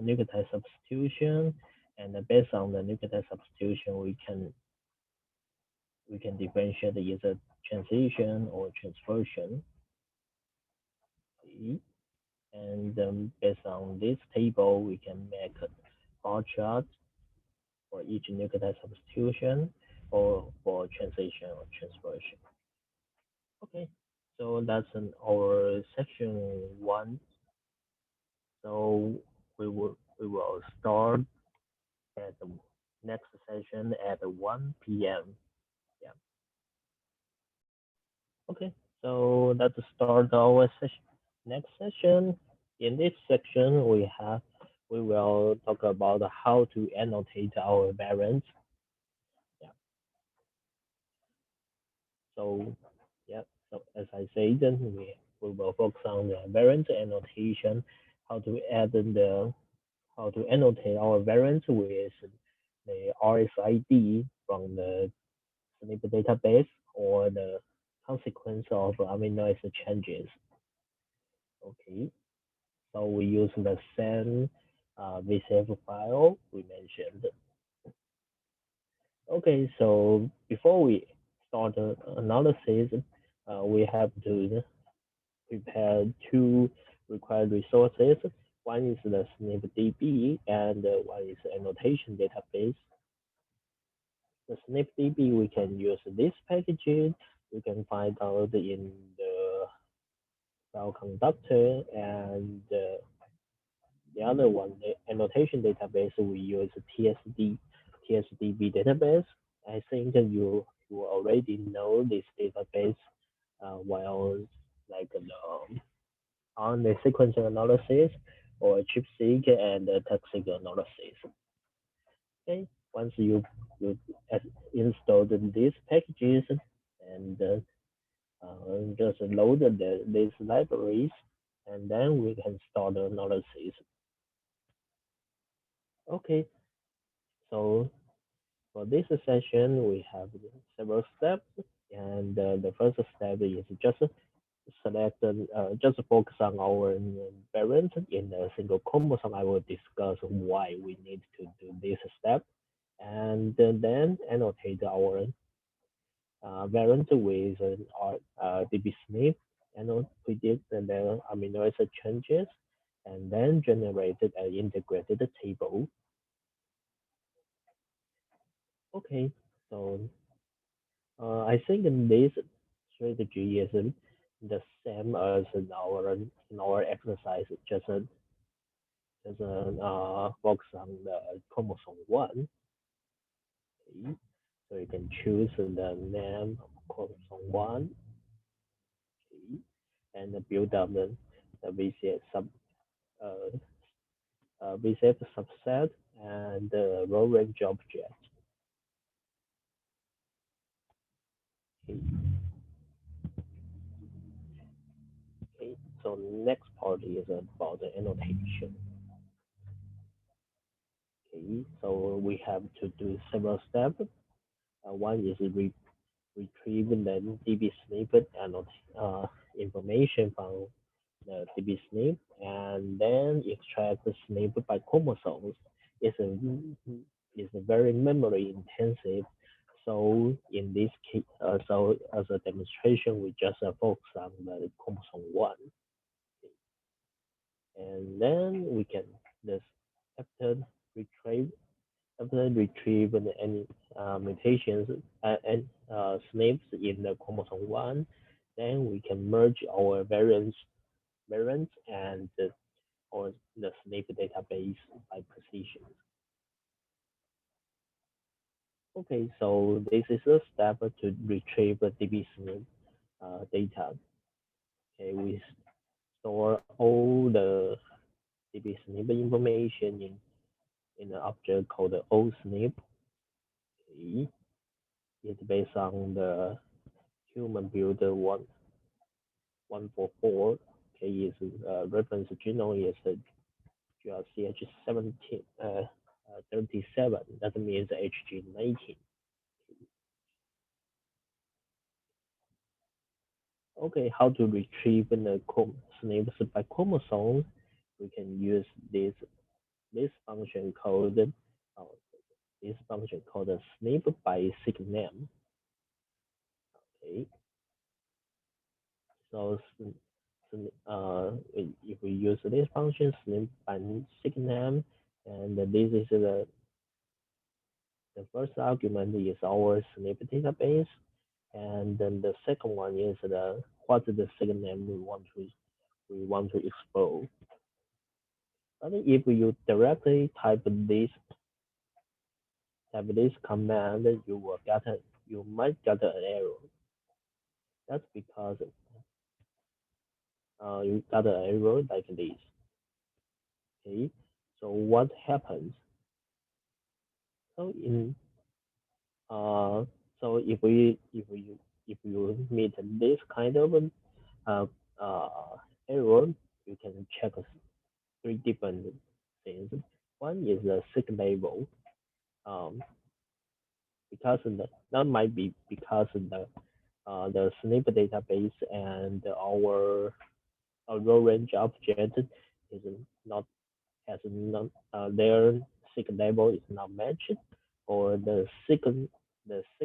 nucleotide substitution, and based on the nucleotide substitution, we can differentiate either transition or transversion. Okay. And based on this table, we can make a bar chart for each nucleotide substitution or for transition or transversion. Okay, so that's our section 1. So we will start at the next session at 1 p.m. Yeah. Okay, so let's start our next session. In this section, we will talk about how to annotate our variants. Yeah. So yeah. So as I said, we will focus on the variant annotation, how to how to annotate our variants with the RFID from the SNP database or the consequence of amino acid changes. Okay, so we use the same VCF file we mentioned. Okay, so before we start the analysis, we have to prepare two required resources. One is the SNPDB and one is annotation database. The SNPDB, we can use this packaging. You can find out in the Bioconductor and the other one, the annotation database, we use TSDB database. I think you already know this database, while like the RNA sequencing analysis or ChIP-seq and toxic analysis. Okay, once you installed these packages and just load these libraries, and then we can start the analysis. Okay, so for this session, we have several steps, and the first step is just select, just focus on our variant in a single chromosome. I will discuss why we need to do this step, and then annotate our variant with dbSNP and predict the amino acid changes, and then generate an integrated table. Okay, so I think this strategy is the same as in our exercise, just focus on the chromosome 1. Okay. So you can choose the name of chromosome 1, okay, and build up the uh, VCF subset and the row range object. Okay. Okay. So next part is about the annotation. Okay. So we have to do several steps. One is retrieve the dbSNP and information from the dbSNP, and then extract the SNP by chromosomes. It's a very memory intensive. So in this case, so as a demonstration, we just focus on the chromosome 1, and then we can just after retrieve any mutations and SNPs in the chromosome 1, then we can merge our variants and or the SNP database by precision. Okay, so this is a step to retrieve the dbSNP data. Okay, we store all the dbSNP information in an object called OSNP. Okay, it's based on the human builder 144. Okay, is reference genome is GRCH 37. That means HG19. Okay, how to retrieve the SNPs by chromosome? We can use this function called SNP by SNP. Okay, so if we use this function SNP by SNP, and this is the first argument is our SNP database, and then the second one is what is the SNP we want to explore. But if you directly type this command, you might get an error. That's because you got an error like this. Okay, so what happens? So so if you meet this kind of uh, error, you can check 3 different things. One is the sick label, because that might be because the SNP database and our row range object is not their sick label is not matched, or the sick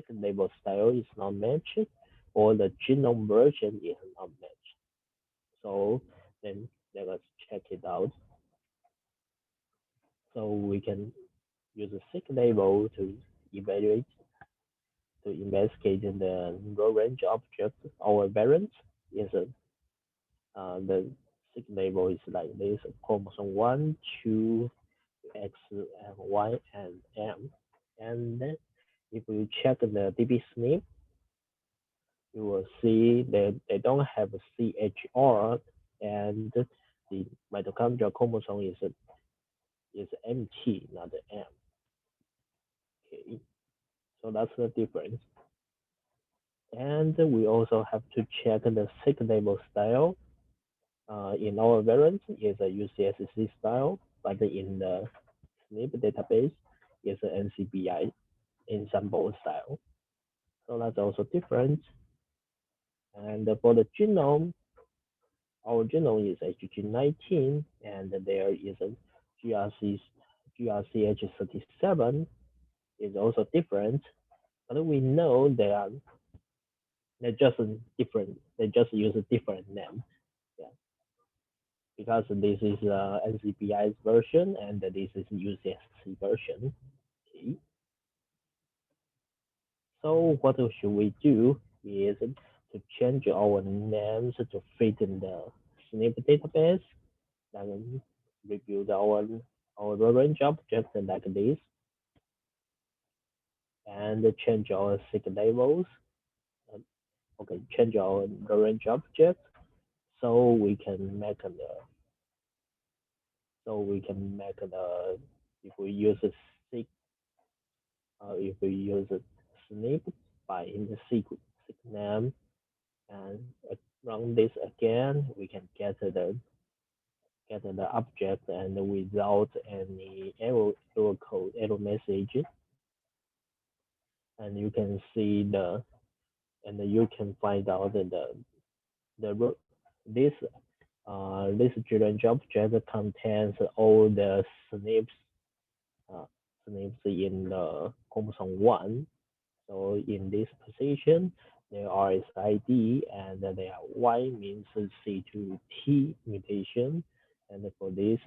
label style is not matched, or the genome version is not matched. So then let us check it out. So we can use a sick label to investigate the row range object. Our variant is the seq label is like this: chromosome 1, 2, X and Y and M. And then if you check the dbSNP, you will see that they don't have a CHR, and the mitochondrial chromosome is empty, not M. Okay, so that's the difference. And we also have to check the seq label style. In our variant is a UCSC style, but in the SNP database is an NCBI ensemble style. So that's also different. And for the genome, our genome is HG19, and there is a GRCH37 is also different. But we know they're just different. They just use a different name. Yeah. Because this is NCBI's version and this is UCSC version. Okay. So what should we do is to change our names to fit in the SNP database, then rebuild our range object like this, and change our seq labels. Okay, change our range object so we can make the if we use a seq if we use a SNP by in the seq name and run this again, we can get the object and without any error code, error message. And you can see you can find out the this this range object contains all the uh, SNPs in the chromosome 1. So in this position, there are ID and there are Y means C2T mutation, and for this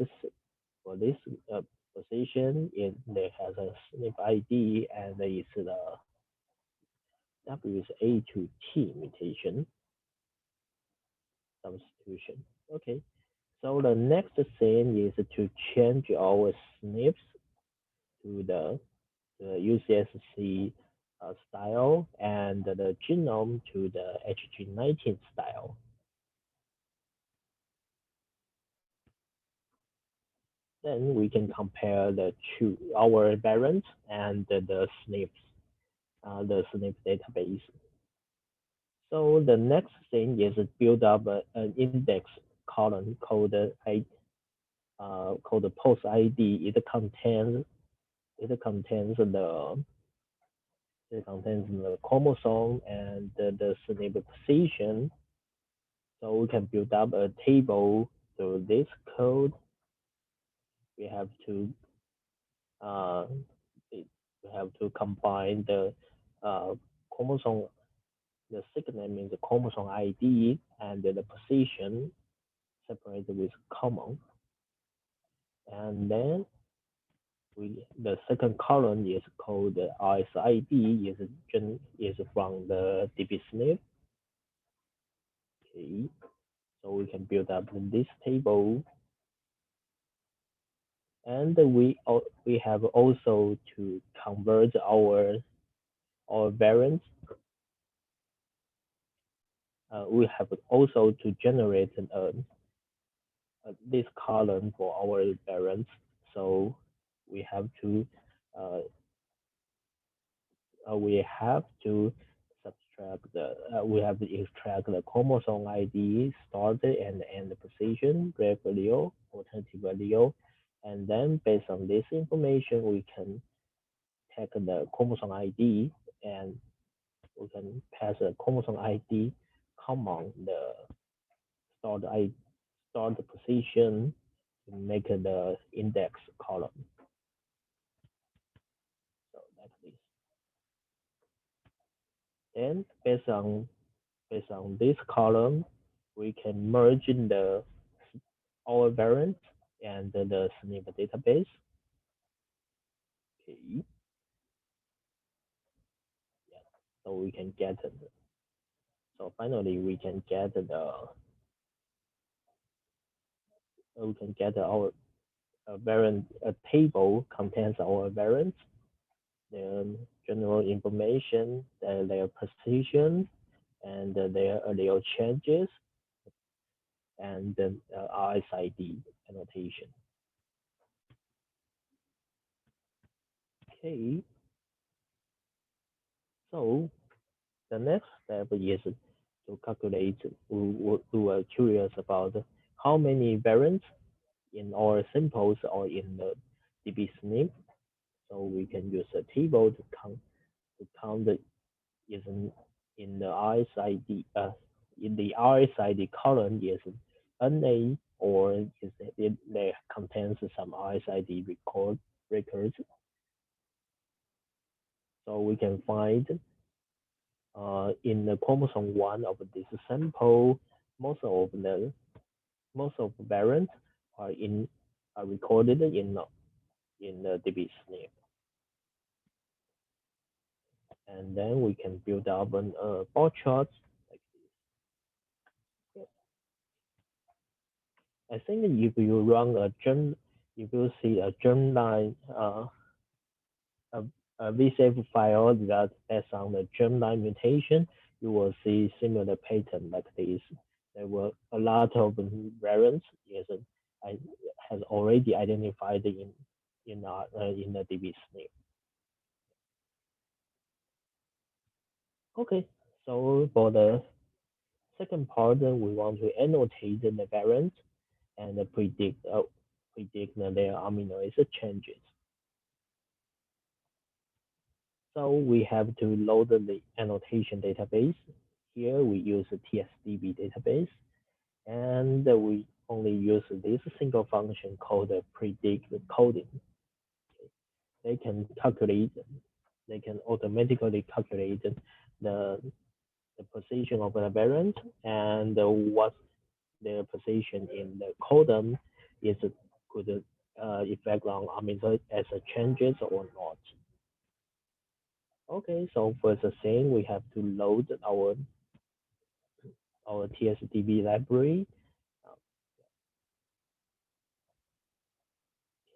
position, there has a SNP ID and it's the W is A to T mutation substitution. Okay, so the next thing is to change our SNPs to the UCSC style and the genome to the HG19 style. Then we can compare our variants and the SNP database. So the next thing is to build up an index column called post ID. It contains the chromosome and the SNP position. So we can build up a table through this code. We have to combine the chromosome. The signal means the chromosome ID and the position separated with common. And then the second column is called the RSID, is from the dbSNP. Okay, so we can build up this table, and we have also to convert our variants. We have also to generate this column for our variants. So we have to extract the chromosome ID, start and end position, ref allele, alternative allele, and then based on this information, we can take the chromosome ID and we can pass a chromosome ID common the start position to make the index column. So like this. And based on this column, we can merge in our variant and the SNP database. Okay. Yeah. So we can get so finally we can get we can get our variant table contains our variants, their general information, their position, and their allele changes, and then RSID annotation. Okay, so the next step is to calculate. We were curious about how many variants in our samples or in the DB-SNP. So we can use a table to count the is in the RSID in the RSID column is NA or is it contains some RSID records. So we can find in the chromosome 1 of this sample, most of the variants are recorded in the DB-SNP. And then we can build up a bar chart like this. I think if you run if you see a germline, a VCF file that based on the germline mutation, you will see similar pattern like this. There were a lot of variants. Yes, I has already identified in the DB-SNP. Okay, so for the second part, we want to annotate the variants and predict their amino acid changes. So we have to load the annotation database. Here we use a TSDB database, and we only use this single function called predict coding. They can automatically calculate the position of the variant and what their position in the codon is could effect on amino acid changes or not. Okay, so for the same, we have to load our TSDB library.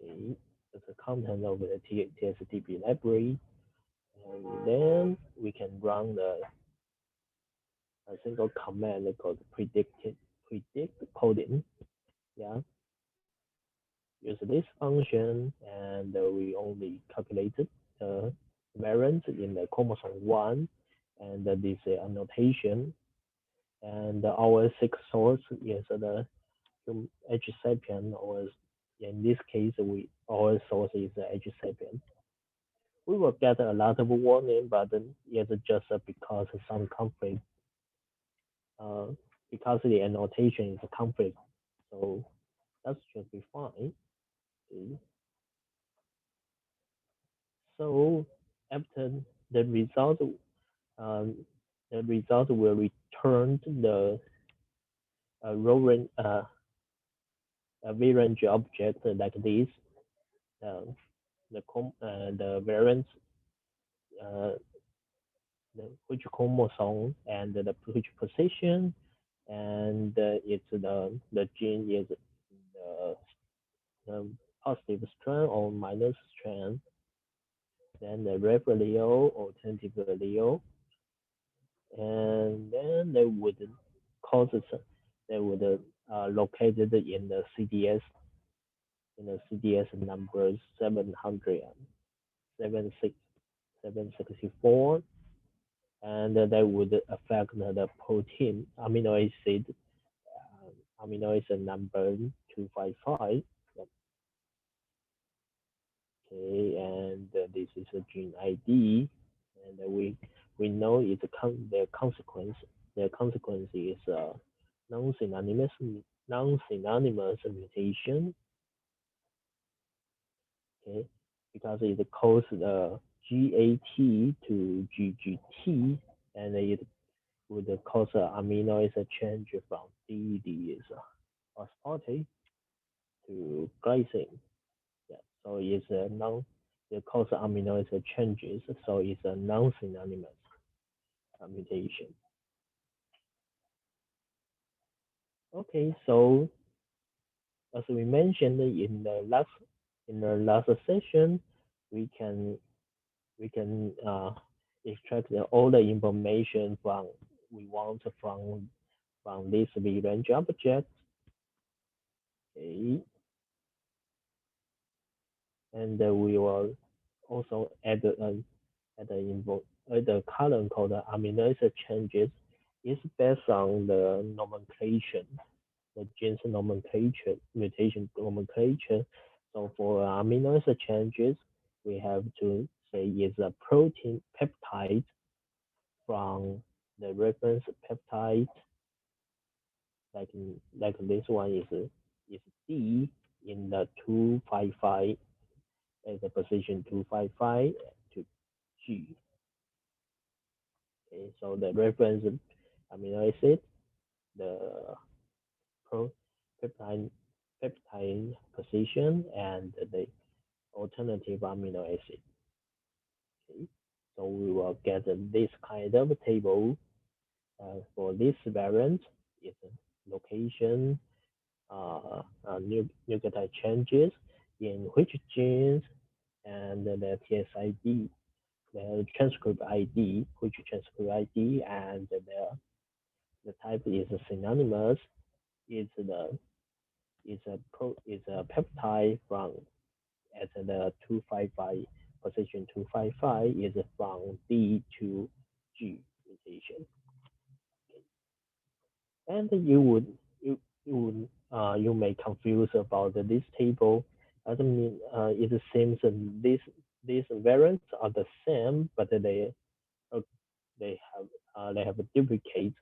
Okay, that's the content of the TSDB library, and then we can run a single command called predict coding. Yeah, use this function, and we only calculated the variant in the chromosome 1 and this annotation. And our sixth source is the H sapien, or in this case, our source is the H sapien. We will get a lot of warning, but it's just because of some conflict, because the annotation is a conflict. So that should be fine. Okay. So after the result, um, will return the a V-range object like this. The variants, uh, which chromosome and which position, and it's the gene is the positive strand or minus strand, then the ref allele or tentative allele, and then they would located in the CDS number 700 764, and they would affect the protein amino acid number 255. Okay, and this is a gene ID, and we know it's the consequence. The consequence is non-synonymous mutation. Okay, because it calls the GAT to GGT, and it would cause amino acid change from DD is aspartate to glycine. Yeah, so it's a it causes amino acid changes, so it's a non-synonymous mutation. Okay, so as we mentioned in the last session, we can extract all the information from we want from this V-range object. Okay, and we will also add the column called the amino acid changes. It's based on the nomenclature, the genes nomenclature, mutation nomenclature. So for amino acid changes, we have to say is a protein peptide from the reference peptide, like this one is D in the 255 at the position 255 to G. Okay, so the reference amino acid, the pro peptide peptide position, and the alternative amino acid. Okay, so we will get this kind of table for this variant. Is location, nucleotide changes in which genes, and the TSID, the transcript ID, which transcript ID, and the type is synonymous. It's the is a peptide from at the 255 position 255 is from D to G mutation. And you may confuse about this table. I mean, it seems these variants are the same, but uh, they have a duplicate.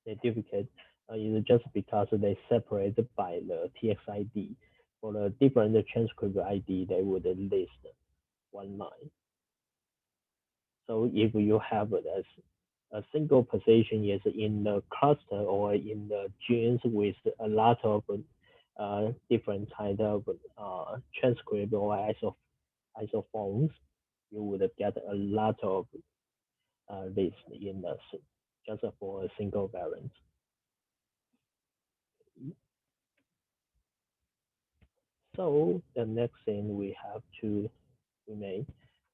They duplicate is just because they separated by the TXID. For the different transcript ID, they would list one line. So if you have a single position is in the cluster or in the genes with a lot of different kind of transcript or isoforms, you would get a lot of this in the just for a single variant. So the next thing we have to remain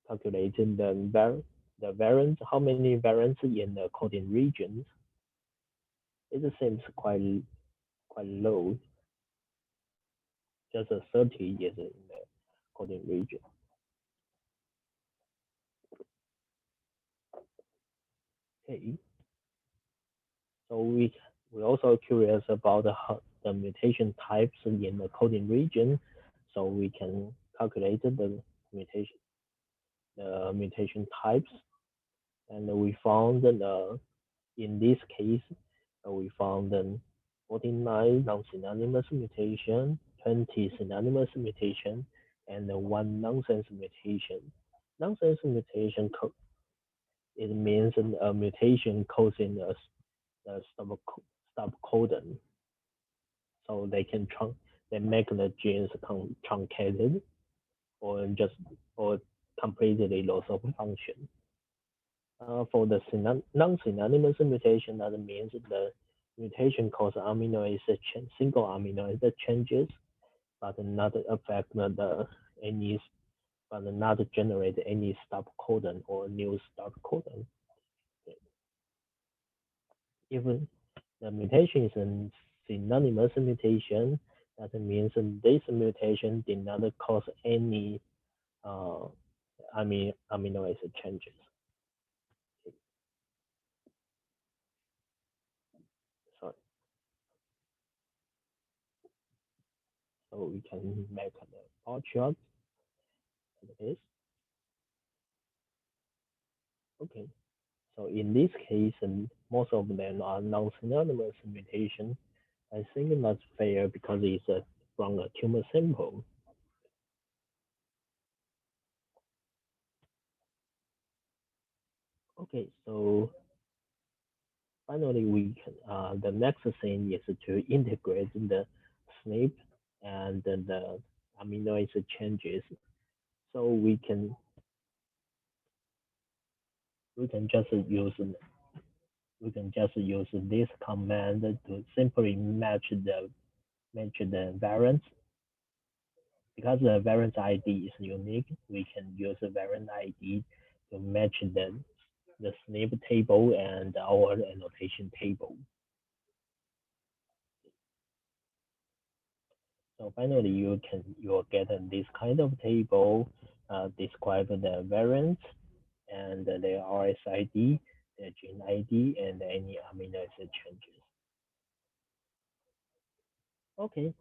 calculating the variants, how many variants in the coding regions. It seems quite low, just a 30 is in the coding region. Okay, so we also curious about the mutation types in the coding region, so we can calculate the mutation types, and we found in this case we found 49 non-synonymous mutation, 20 synonymous mutation, and one nonsense mutation. Nonsense mutation it means a mutation causing a stop codon, so they make the genes truncated or or completely loss of function. For the non-synonymous mutation, that means the mutation causes single amino acid changes, but not affect but not generate any stop codon or new stop codon. Even the mutation is a synonymous mutation, that means this mutation did not cause any uh, amino acid changes. So, so we can make the bar chart like this. Okay. So in this case, most of them are non-synonymous mutation. I think that's fair because it's from a tumor sample. Okay, so finally we can, the next thing is to integrate the SNP and the amino acid changes. So we can just use this command to simply match match the variants. Because the variant ID is unique, we can use the variant ID to match the SNP table and our annotation table. So finally, you'll get this kind of table describe the variants and their RSID, their gene ID, and any amino acid changes. Okay.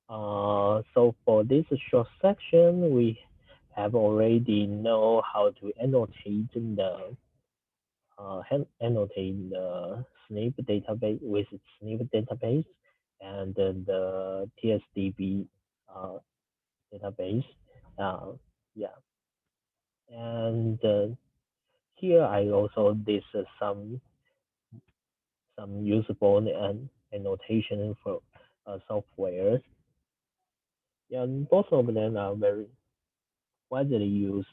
So for this short section, we have already know how to annotate the SNP database with SNP database and the TSDB uh, database. Yeah, and here I also list some usable annotation for softwares. Yeah, and both of them are very widely used.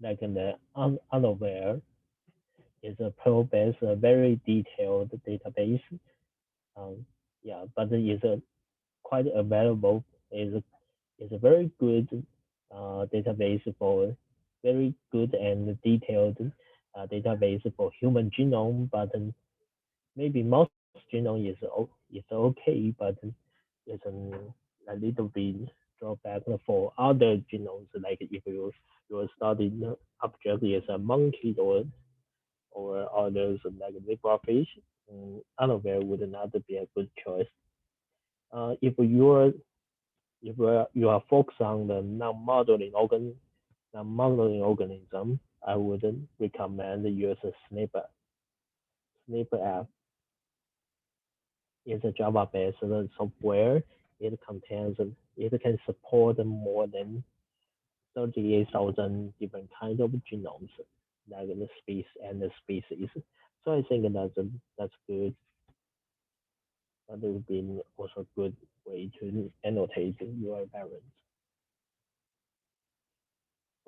Like in the unaware is a Perl-based, very detailed database. Um, yeah, but it is quite available. Is a very good database for very good and detailed database for human genome, but maybe mouse genome is okay, but it's a little bit drawback for other genomes. Like if you study the object is a monkey or others like zebrafish, unaware would not be a good choice. If you are focused on the non-modeling organism, I wouldn't recommend use a Snipper. Snipper app is a Java-based software. It can support more than 38,000 different kinds of genomes, like the species. So I think that's good. That would be also a good way to annotate your variants.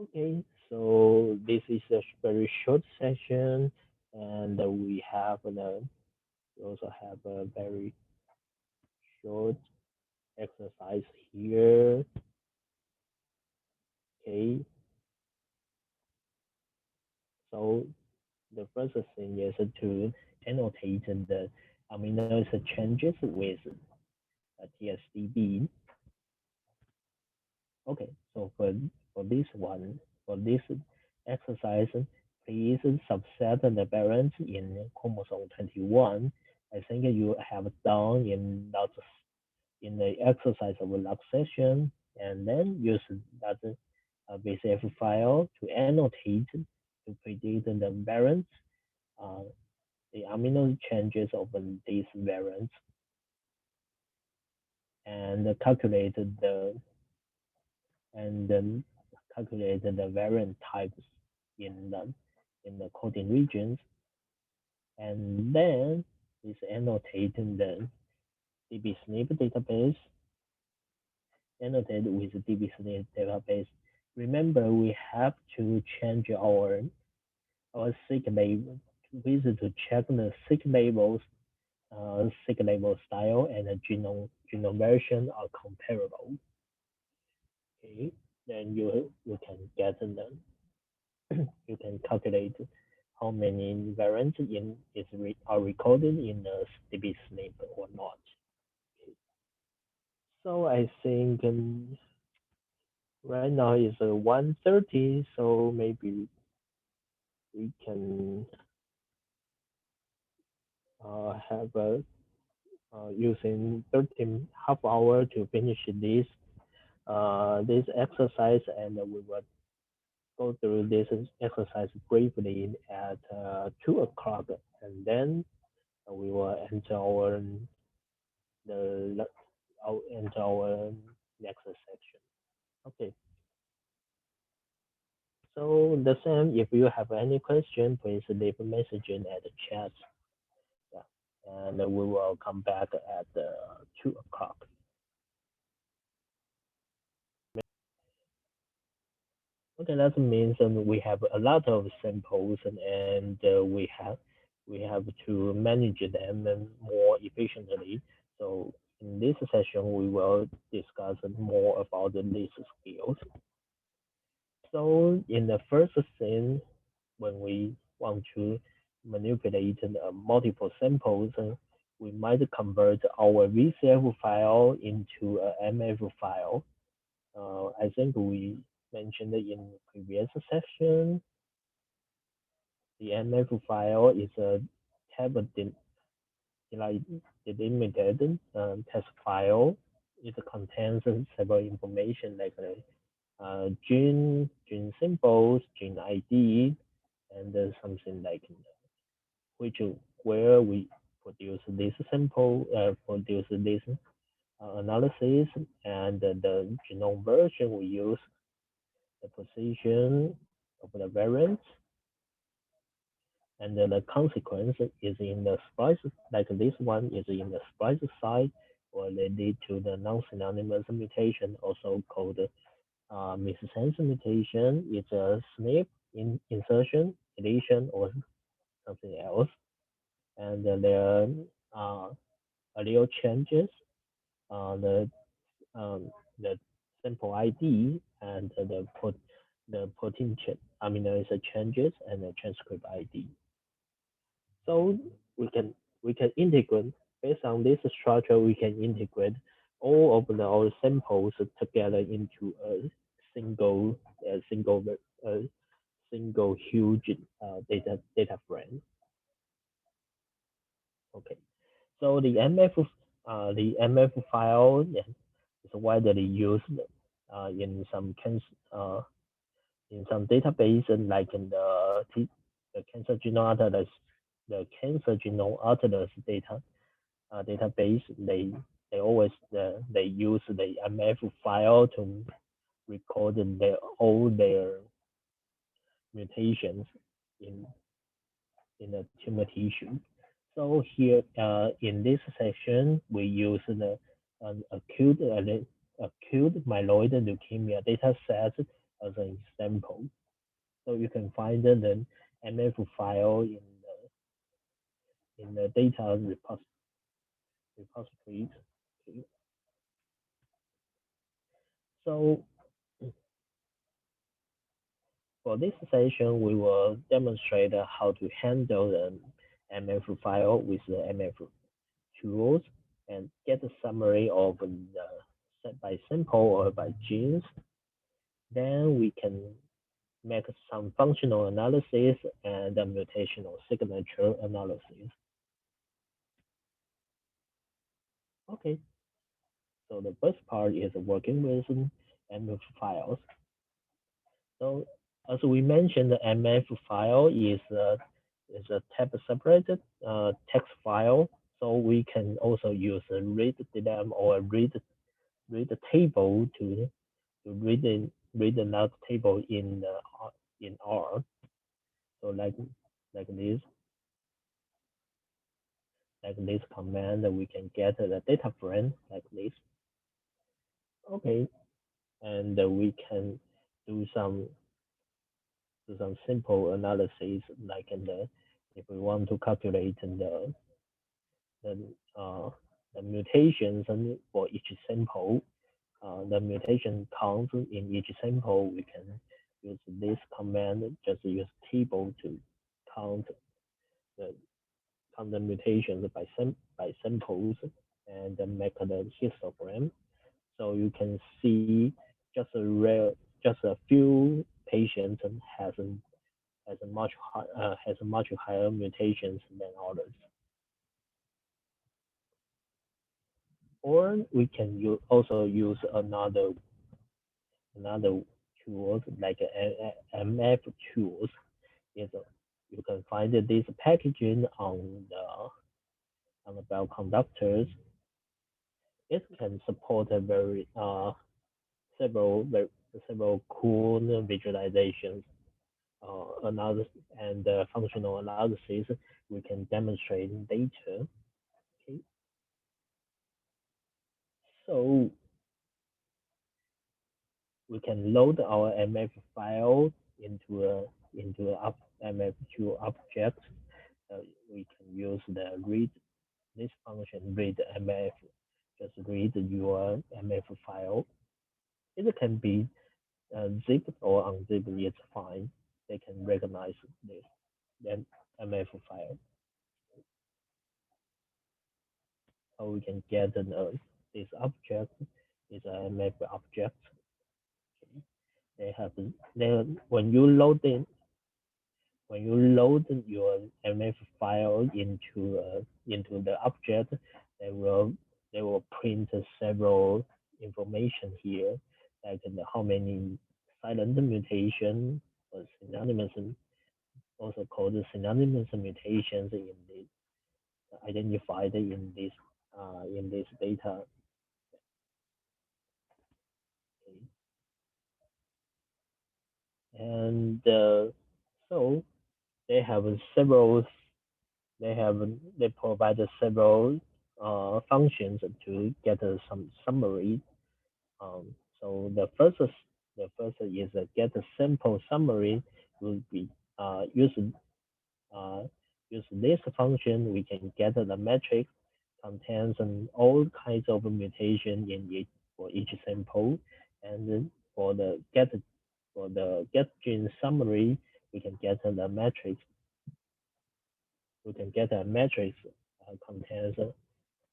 Okay, so this is a very short session, and we also have a very short exercise here. Okay, so the first thing is to annotate the amino acid changes with TSDB. Okay, so for this one, for this exercise, please subset the variants in chromosome 21. I think you have done in the exercise of last session, and then use that VCF file to annotate to predict the variants, uh, the amino changes of these variants, and then calculate the variant types in the coding regions, and then is annotating the dbSNP database, annotated with dbSNP database. Remember, we have to change our seq label with to check the seq labels, seq label style and the genome version are comparable. Okay, then you can get the you can calculate how many variants are recorded in the dbSNP or not. Okay. So I think right now is 1:30, so maybe we can have a using 13 half hour to finish this exercise, and we will go through this exercise briefly at 2 o'clock, and then we will enter the our next section. Okay. So the same, if you have any question, please leave a message in at the chat. Yeah. And we will come back at 2 o'clock. Okay, that means we have a lot of samples, and we have to manage them more efficiently. So in this session, we will discuss more about these skills. So in the first thing, when we want to manipulate multiple samples, we might convert our VCF file into a MF file. I think we mentioned in previous session, the MF file is a tab delimited text file. It contains several information like gene symbols, gene ID, and something like which where we produce this sample, produce this analysis, and the genome version we use, the position of the variants, and the consequence is in the splice, like this one is in the splice site, or they lead to the non-synonymous mutation, also called missense mutation. It's a SNP insertion, deletion, or something else. And there are allele changes, the the sample ID, and the protein amino acid changes, and the transcript ID. So we can integrate based on this structure. We can integrate all of our samples together into a single single huge data frame. Okay, so the MF file is widely used in some in some database, like in the cancer genome atlas, the cancer genome atlas database. They always they use the MF file to record all their mutations in the tumor tissue. So here in this section, we use the acute myeloid leukemia data set as an example. So you can find the MF file in the data repositories. Okay. So for this session, we will demonstrate how to handle the MF file with the MF tools and get a summary of the set by sample or by genes. Then we can make some functional analysis and a mutational signature analysis. Okay, so the first part is working with MF files. So as we mentioned, the MF file is a tab separated text file. So we can also use a read them or read the table to read the table in R. So like this command, we can get the data frame like this. Okay, and we can do some simple analysis, like if we want to calculate the, uh, the mutations for each sample, the mutation count in each sample, we can use this command, just use table to count the mutations by samples, and then make the histogram. So you can see just a few patients has a much higher mutations than others. Or we can also use another tools like MF tools. Is you can find this packaging on the bioconductors. It can support a several cool visualizations. Another and functional analysis. We can demonstrate data. Okay, so we can load our MF file into a MF2 object. We read MF, just read your MF file. It can be zipped or unzipped, it's fine. They can recognize this then MF file. So we can get this object is an MF object. Okay. They have when you load your MF file into the object, they will print several information here, like how many silent mutation or synonymous, also called synonymous mutations in this identified in this data. Okay. And so they have several they provide several functions to get some summary. So the first is get a sample summary. Will be uh, use this function. We can get the matrix contains all kinds of mutation in each for each sample, and then for the get gene summary, we can get the matrix. We can get a matrix contains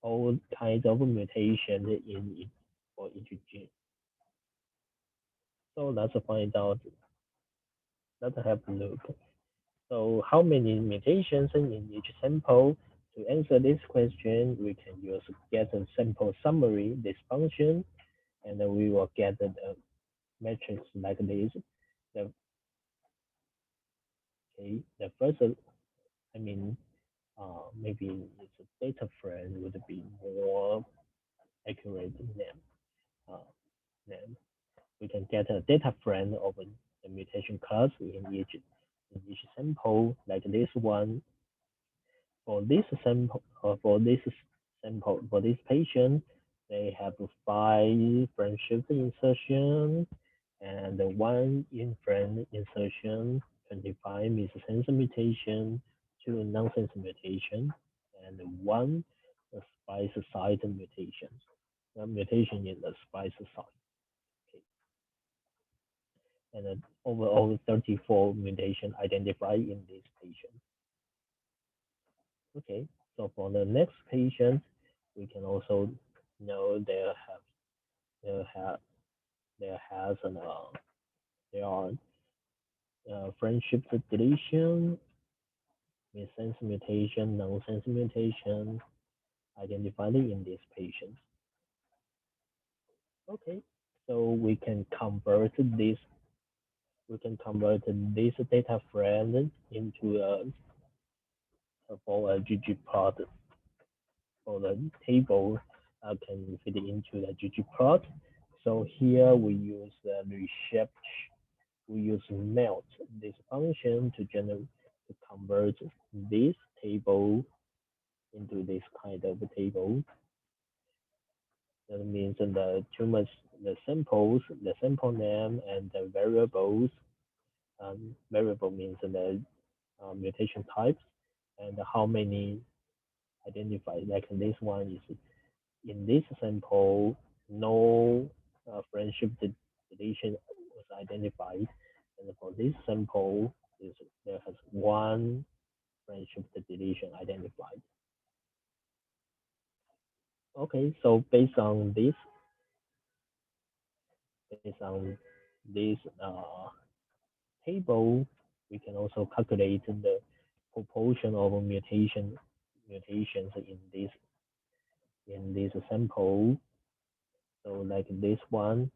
all kinds of mutation in it for each gene. So let's find out. Let's have a look. So how many mutations in each sample? To answer this question, we can use get a sample summary, this function, and then we will get the matrix like this. The, okay, the first, I mean, maybe it's a data frame would be more accurate than then we can get a data frame of the mutation class in each sample, like this one. For this sample, for this patient, they have 5 friendship insertion and 1 in-friend insertion, 25 missense mutation, 2 nonsense mutation, and 1 splice site mutation. The mutation in the splice site. Okay. And overall 34 mutation identified in this patient. Okay, so for the next patient, we can also know there has there are friendship deletion, missense mutation, nonsense mutation identified in this patient. Okay, so we can convert this data frame into for a ggplot. For the table can fit into the ggplot. So here we use the reshape. We use melt this function to convert this table into this kind of table. That means the tumors, the samples, the sample name, and the variables. Variable means the mutation types and how many identified. Like this one is in this sample, no friendship deletion was identified, and for this sample, there has 1 friendship deletion identified. Okay, so based on this table, we can also calculate the proportion of mutations in this sample. So like this one,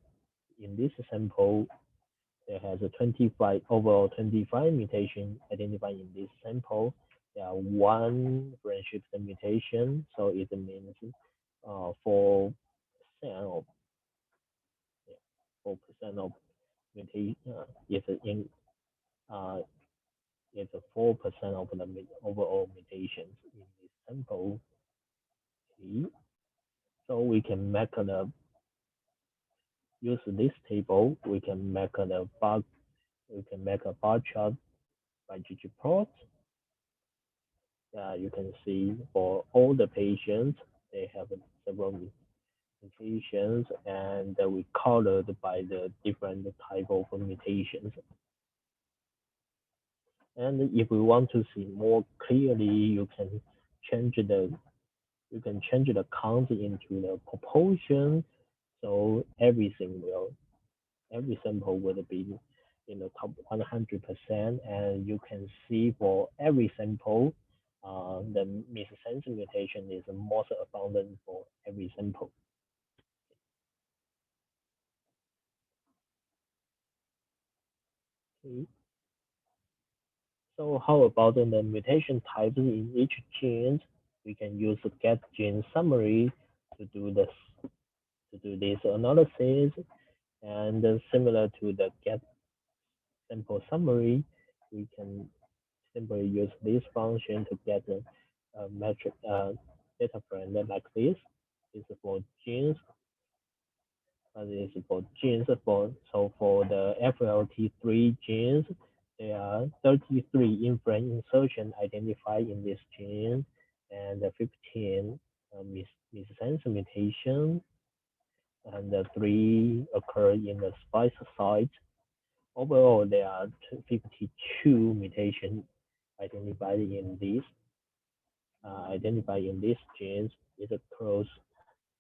in this sample, there has a 25 overall 25 mutation identified in this sample. There are 1 friendship mutation, so it means 4% of 4% of mutation it's 4% of the overall mutations in this sample. Okay. So we can make use this table. We can make a bar chart by ggplot. You can see for all the patients, they have several mutations, and we colored by the different type of mutations. And if we want to see more clearly, you can change the count into the proportion. So every sample will be in the top 100%, and you can see for every sample, the missense mutation is most abundant for every sample. Okay. So how about the mutation types in each gene? We can use the get gene summary to do this analysis, and similar to the get sample summary, we can simply use this function to get a metric data frame like this. This is for genes. This is for genes. For the FLT3 genes, there are 33 in-frame insertion identified in this gene, and 15 missense mutation, and 3 occur in the splice site. Overall, there are 52 mutations identified in these genes. It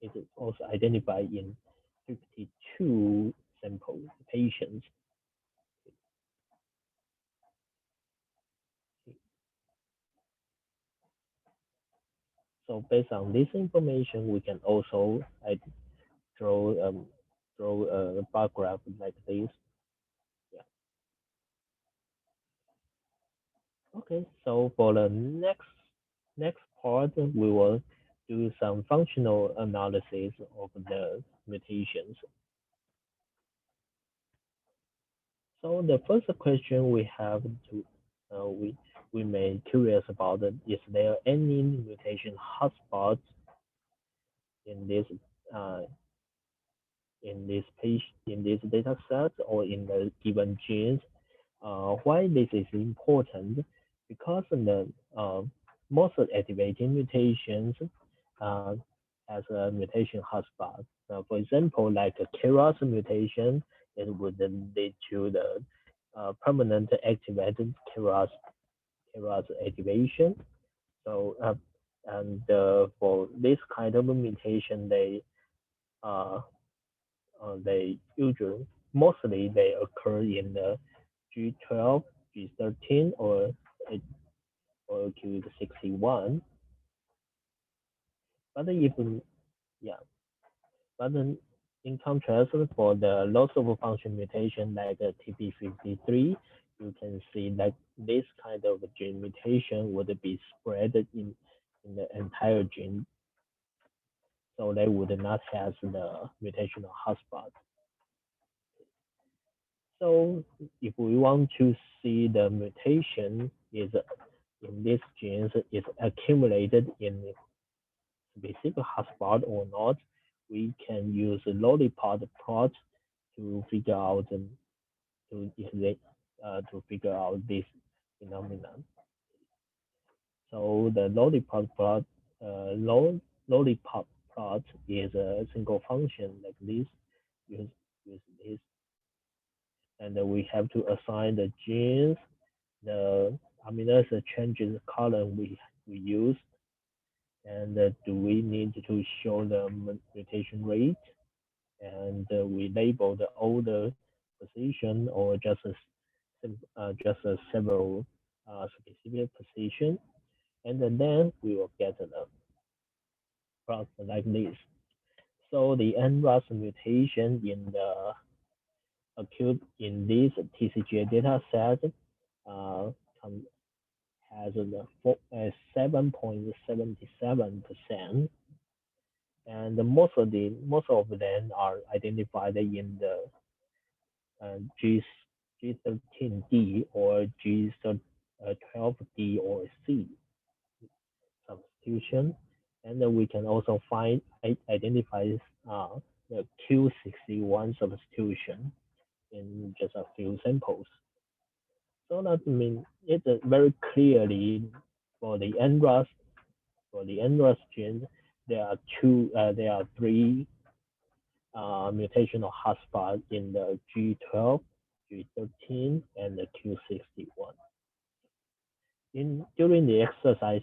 is also identified in 52 sample patients. So based on this information, we can also draw a bar graph like this. Yeah. Okay. So for the next part, we will do some functional analysis of the mutations. So the first question we have to we may curious about is there any mutation hotspots in this uh, in this data set or in the given genes? Why this is important? Because the most activating mutations has a mutation hotspot. For example, like a KRAS mutation, it would lead to the permanent activated KRAS activation. So for this kind of mutation, they usually mostly they occur in the G12, G13, or Q61. But even yeah, but then in contrast, for the loss of function mutation like TP53, you can see that this kind of gene mutation would be spread in the entire gene, so they would not have the mutational hotspot. So if we want to see the mutation is in these genes is accumulated in specific hotspot or not, we can use a lollipop plot to figure out figure out this phenomenon. So the lollipop plot is a single function like this. Use this, and we have to assign the genes, the amino acid changes column we use, and do we need to show the mutation rate, and we label the older position or just a several specific position, and then we will get the plot like this. So the NRAS mutation in the acute in this TCGA data set has a 7.77%, and most of them are identified in the G13D or G12D or C substitution, and then we can also identify the Q61 substitution in just a few samples. So that means it's very clearly for the NRAS gene, there are three mutational hotspots in the G12, G13, and the Q61. During the exercise,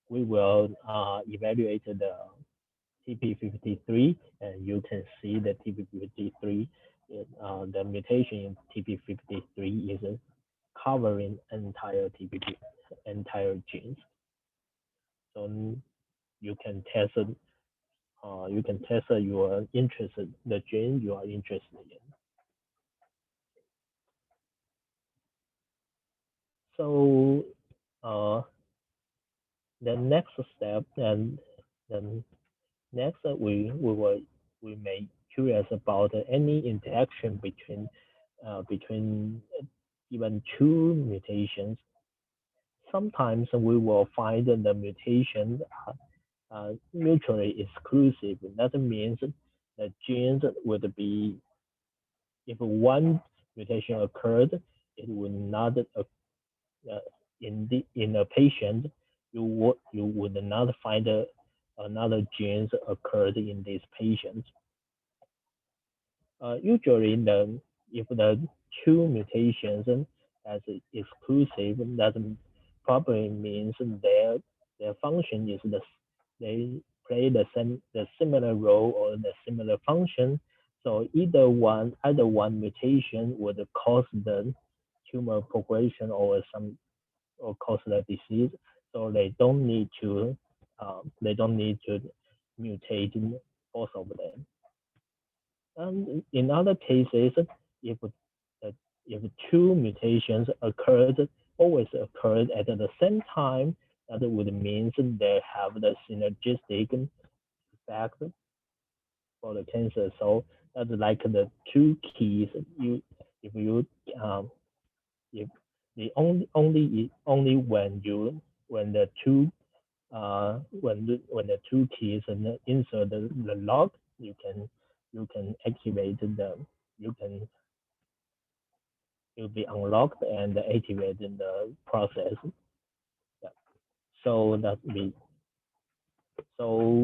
we will evaluate the TP53, and you can see the TP53, the mutation in TP53 is covering entire genes. So you can test your interested the gene you are interested in. So the next step, and then next we may curious about any interaction between even two mutations. Sometimes we will find the mutation mutually exclusive. That means the genes would be, if one mutation occurred, it would not in a patient, you would not find another genes occurred in this patient. Usually, if the two mutations as exclusive, that probably means their function is they play the similar role or the similar function. So either one mutation would cause the tumor progression or cause the disease. So they don't need to mutate both of them. And in other cases, if if two mutations always occurred at the same time, that would mean they have the synergistic effect for the cancer. So that's like the two keys. If you if the only when the two when the two keys insert the lock, you can activate you'll be unlocked and activate the process. Yeah. So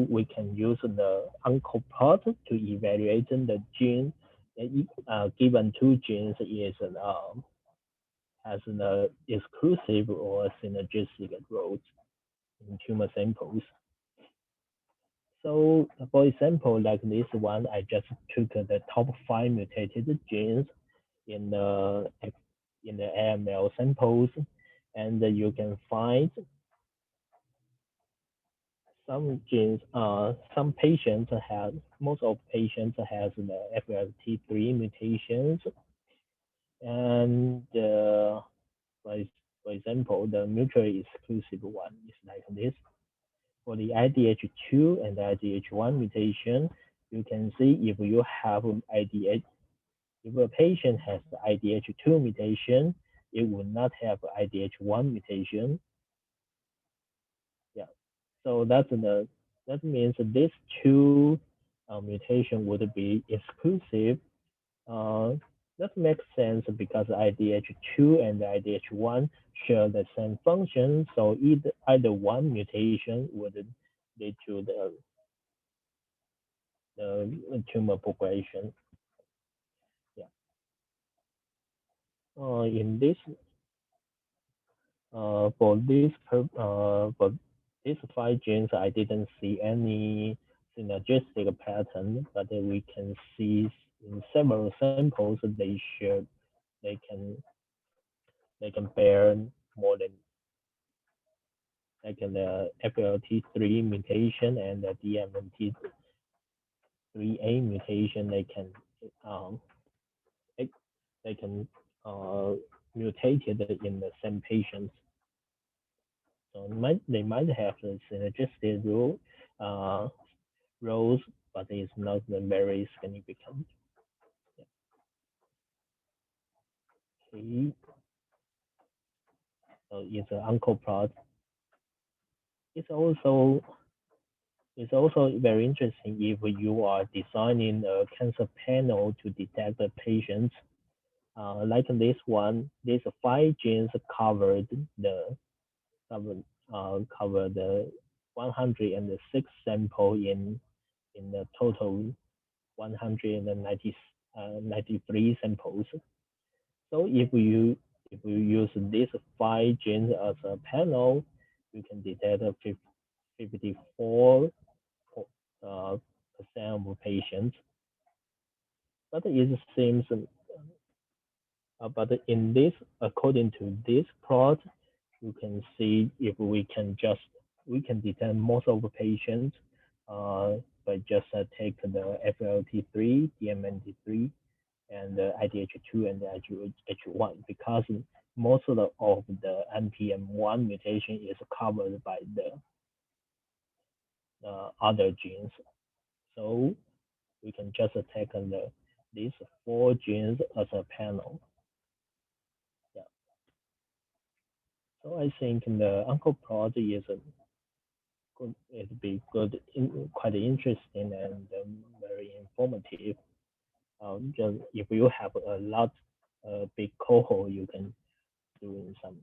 we can use the uncle plot to evaluate the gene. Given two genes is has an exclusive or synergistic roles in tumor samples. So for example, like this one, I just took the top 5 mutated genes in the AML samples, and you can find some genes. Some patients have most of patients has the FLT3 mutations, and for example, the mutually exclusive one is like this. For the IDH2 and IDH1 mutation, you can see if you have if a patient has the IDH2 mutation, it will not have IDH1 mutation. Yeah, so that means these two mutation would be exclusive. That makes sense because IDH2 and IDH1 share the same function, so either one mutation would lead to the tumor progression. Yeah. In this for these 5 genes, I didn't see any synergistic pattern, but we can see in several samples they can bear more than like the FLT3 mutation and the DMNT3A mutation. They can mutated in the same patients. So they might have the synergistic roles, but it's not very significant. Okay. So it's an uncle plot. It's also very interesting if you are designing a cancer panel to detect the patients. Like this one, these 5 genes covered the 106 samples in the total 193 samples. So if you use these 5 genes as a panel, you can detect 54% of patients. But it seems, but in this, according to this plot, you can see if we can detect most of the patients by just take the FLT3, DMNT3, and the IDH2 and the IDH1, because most of the NPM1 mutation is covered by the other genes. So we can just take these 4 genes as a panel. Yeah. So I think the UNCLE plot is it'd be good, quite interesting and very informative. Just if you have a lot, big cohort, you can do some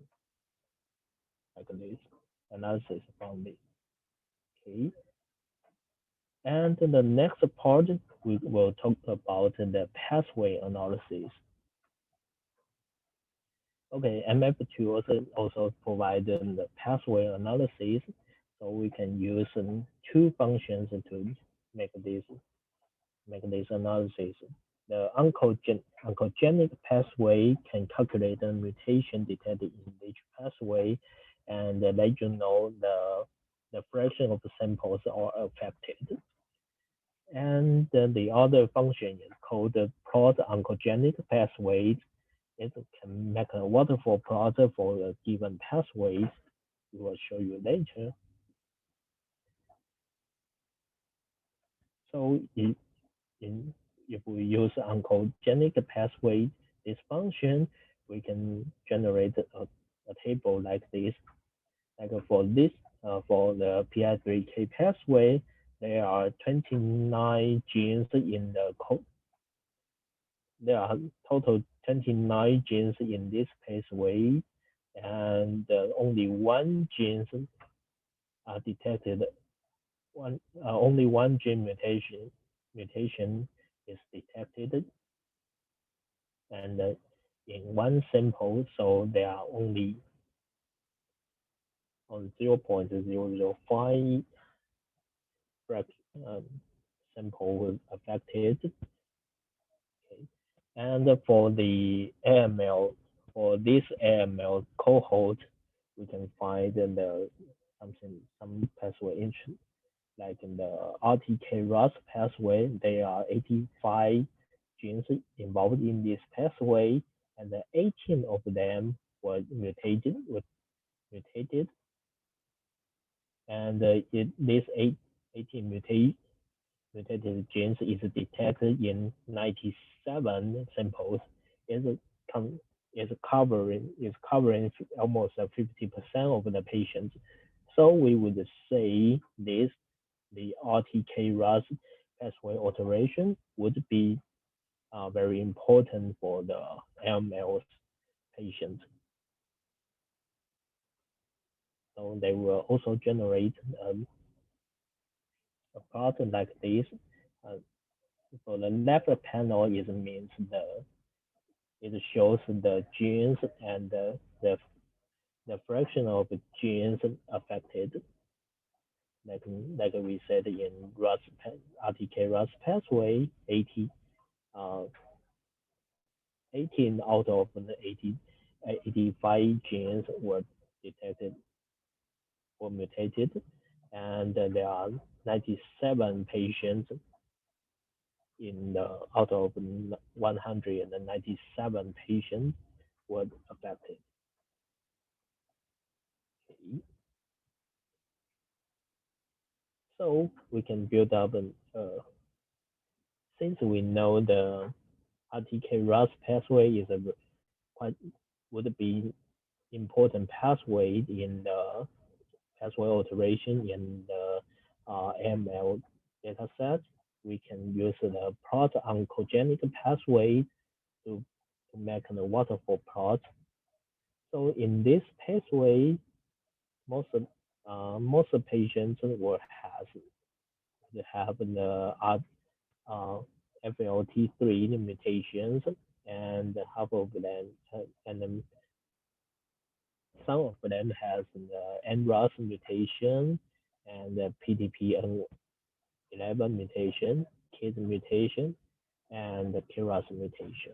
like this analysis from this. Okay. And the next part, we will talk about the pathway analysis. Okay, MF2 also provides the pathway analysis, so we can use 2 functions to make this analysis. The oncogenic pathway can calculate the mutation detected in each pathway and let you know the fraction of the samples are affected. And the other function is called the plot oncogenic pathways. It can make a waterfall plot for a given pathways. We will show you later. So if we use oncogenic pathway, this function, we can generate a table like this. Like for this, for the PI3K pathway, there are 29 genes in the code. There are total 29 genes in this pathway, and only 1 gene are detected. Only 1 gene mutation is detected, and in 1 sample, so there are only 0.005 sample affected. Okay. And for the AML, for this AML cohort, we can find some pathway entry, like in the RTK-RAS pathway, there are 85 genes involved in this pathway, and 18 of them were mutated, and this 18 mutated genes is detected in 97 samples. Is covering almost 50% of the patients. So we would say the RTK-RAS pathway alteration would be very important for the AML patients. So they will also generate a plot like this. So the left panel means it shows the genes and the fraction of genes affected. Like we said in RTK-RAS pathway, 18 out of the 85 genes were detected or mutated, and there are 97 patients out of 197 patients were affected. Okay. So we can build up, since we know the RTK-RAS pathway is would be important pathway in the pathway alteration in the AML dataset. We can use the plot oncogenic pathway to make the waterfall plot. So in this pathway, most most patients will have the uh, FLT3 mutations, and half of them, and then some of them has the NRAS mutation and the PTPN11 mutation, KIT mutation, and the KRAS mutation.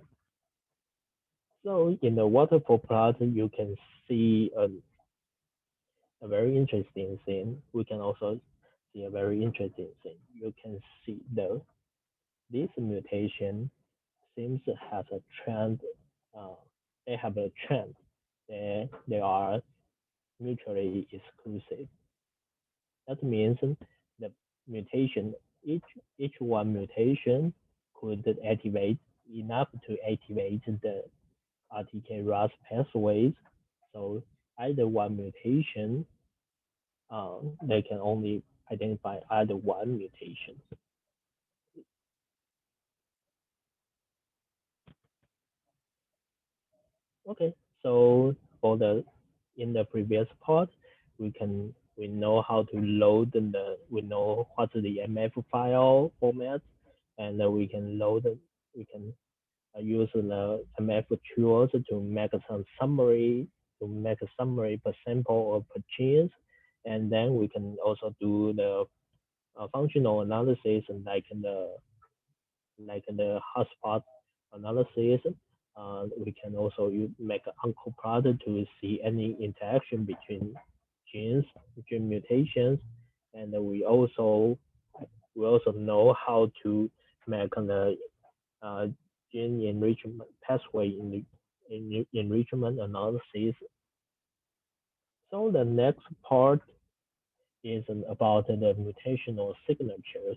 So in the waterfall plot, you can see a very interesting thing. We can also see a very interesting thing. You can see this mutation seems to have a trend. Uh, they have a trend. They are mutually exclusive. That means the mutation, each one mutation could activate enough to activate the RTK-RAS pathways. So either one mutation, they can only identify either one mutation. Okay, so in the previous part, we know how to load we know what's the MF file format, and we can use the MF tools to make some summary per sample or per genes, and then we can also do the functional analysis like the hotspot analysis. We can also make an uncle plot to see any interaction between genes, gene mutations, and we also know how to make the uh, gene enrichment pathway in enrichment analysis. So the next part is about the mutational signatures.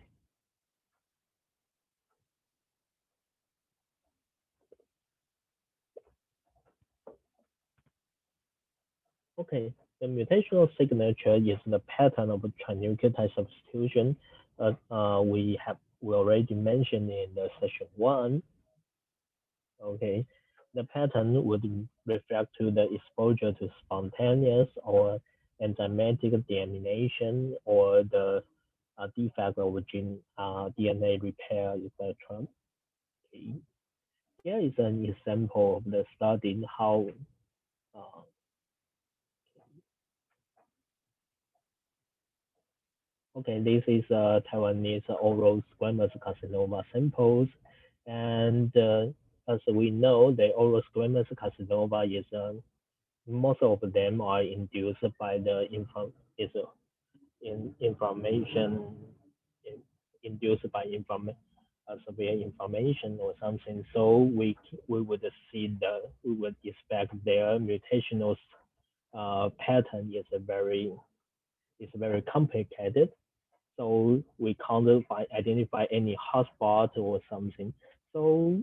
Okay, the mutational signature is the pattern of trinucleotide substitution. We already mentioned in the session one. Okay, the pattern would reflect to the exposure to spontaneous or enzymatic deamination or the defect of gene DNA repair, etc. Okay. Here is an example of the study how uh, okay, this is Taiwanese oral squamous carcinoma samples, and as we know, the oral squamous carcinoma is most of them are induced by the inflammation, in, induced by severe inflammation or something. So we would we would expect their mutational pattern is very complicated. So we can't identify any hotspot or something. So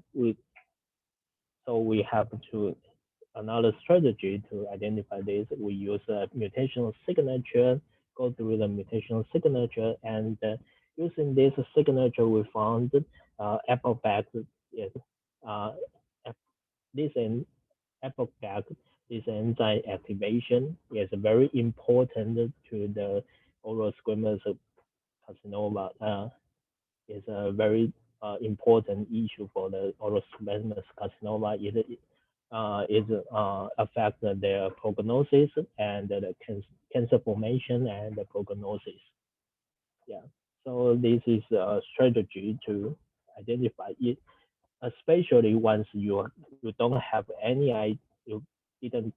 we have to another strategy to identify this. We use a mutational signature, go through the mutational signature, and using this signature, we found APOBEC is uh, this en- APOBEC, this enzyme activation is very important to the oral squamous carcinoma. Is a very important issue for the oral squamous carcinoma. It affects their prognosis and the cancer formation and the prognosis. Yeah. So this is a strategy to identify it, especially once you don't have you didn't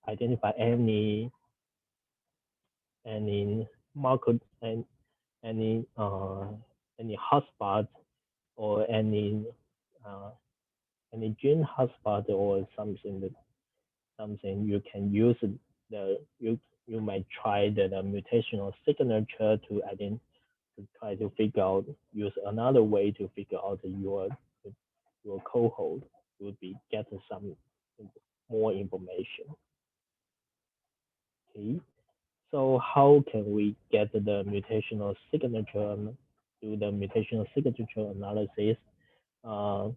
identify any market and any any hotspot or uh, any gene hotspot or something you can use you might try the mutational signature to try to figure out use another way to figure out your cohort would be get some more information. Okay, so how can we get the mutational signature do the mutational signature analysis? Uh,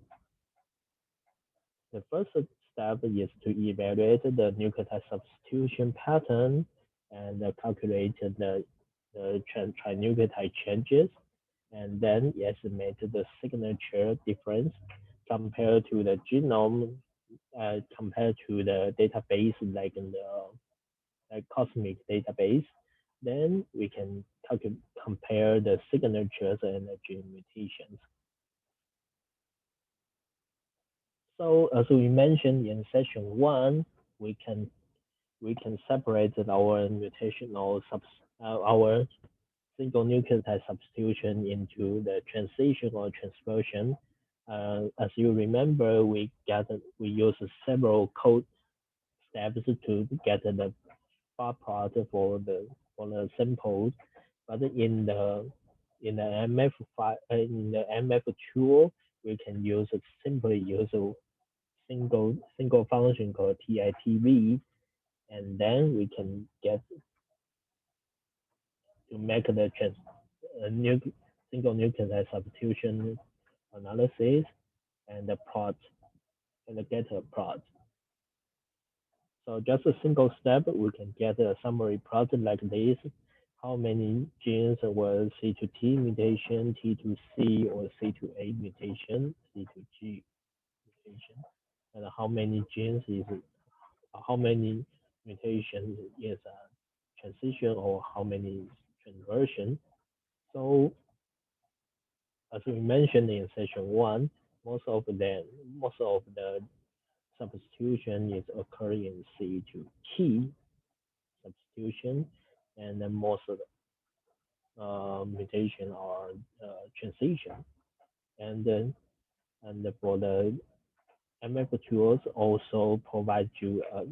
The first step is to evaluate the nucleotide substitution pattern, and calculate the trinucleotide changes, and then estimate the signature difference compared to the genome, compared to the database like in the cosmic database. Then we can compare the signatures and the gene mutations. So as we mentioned in session 1, we can separate our mutational our single nucleotide substitution into the transition or transversion. As you remember, we use several code steps to get the bar plot for the samples, but in the MF file, in the MF tool, we can simply use a single function called TITV, and then we can get to make the single nucleotide substitution analysis and the plot and get a plot. So just a single step, we can get a summary plot like this. How many genes were C to T mutation, T to C, or C to A mutation, C to G mutation, and how many genes how many mutations is a transition or how many transversion. So as we mentioned in session 1, most of the substitution is occurring in C to T substitution, and then most of the mutation are transition. And then for the MF tools also provide you a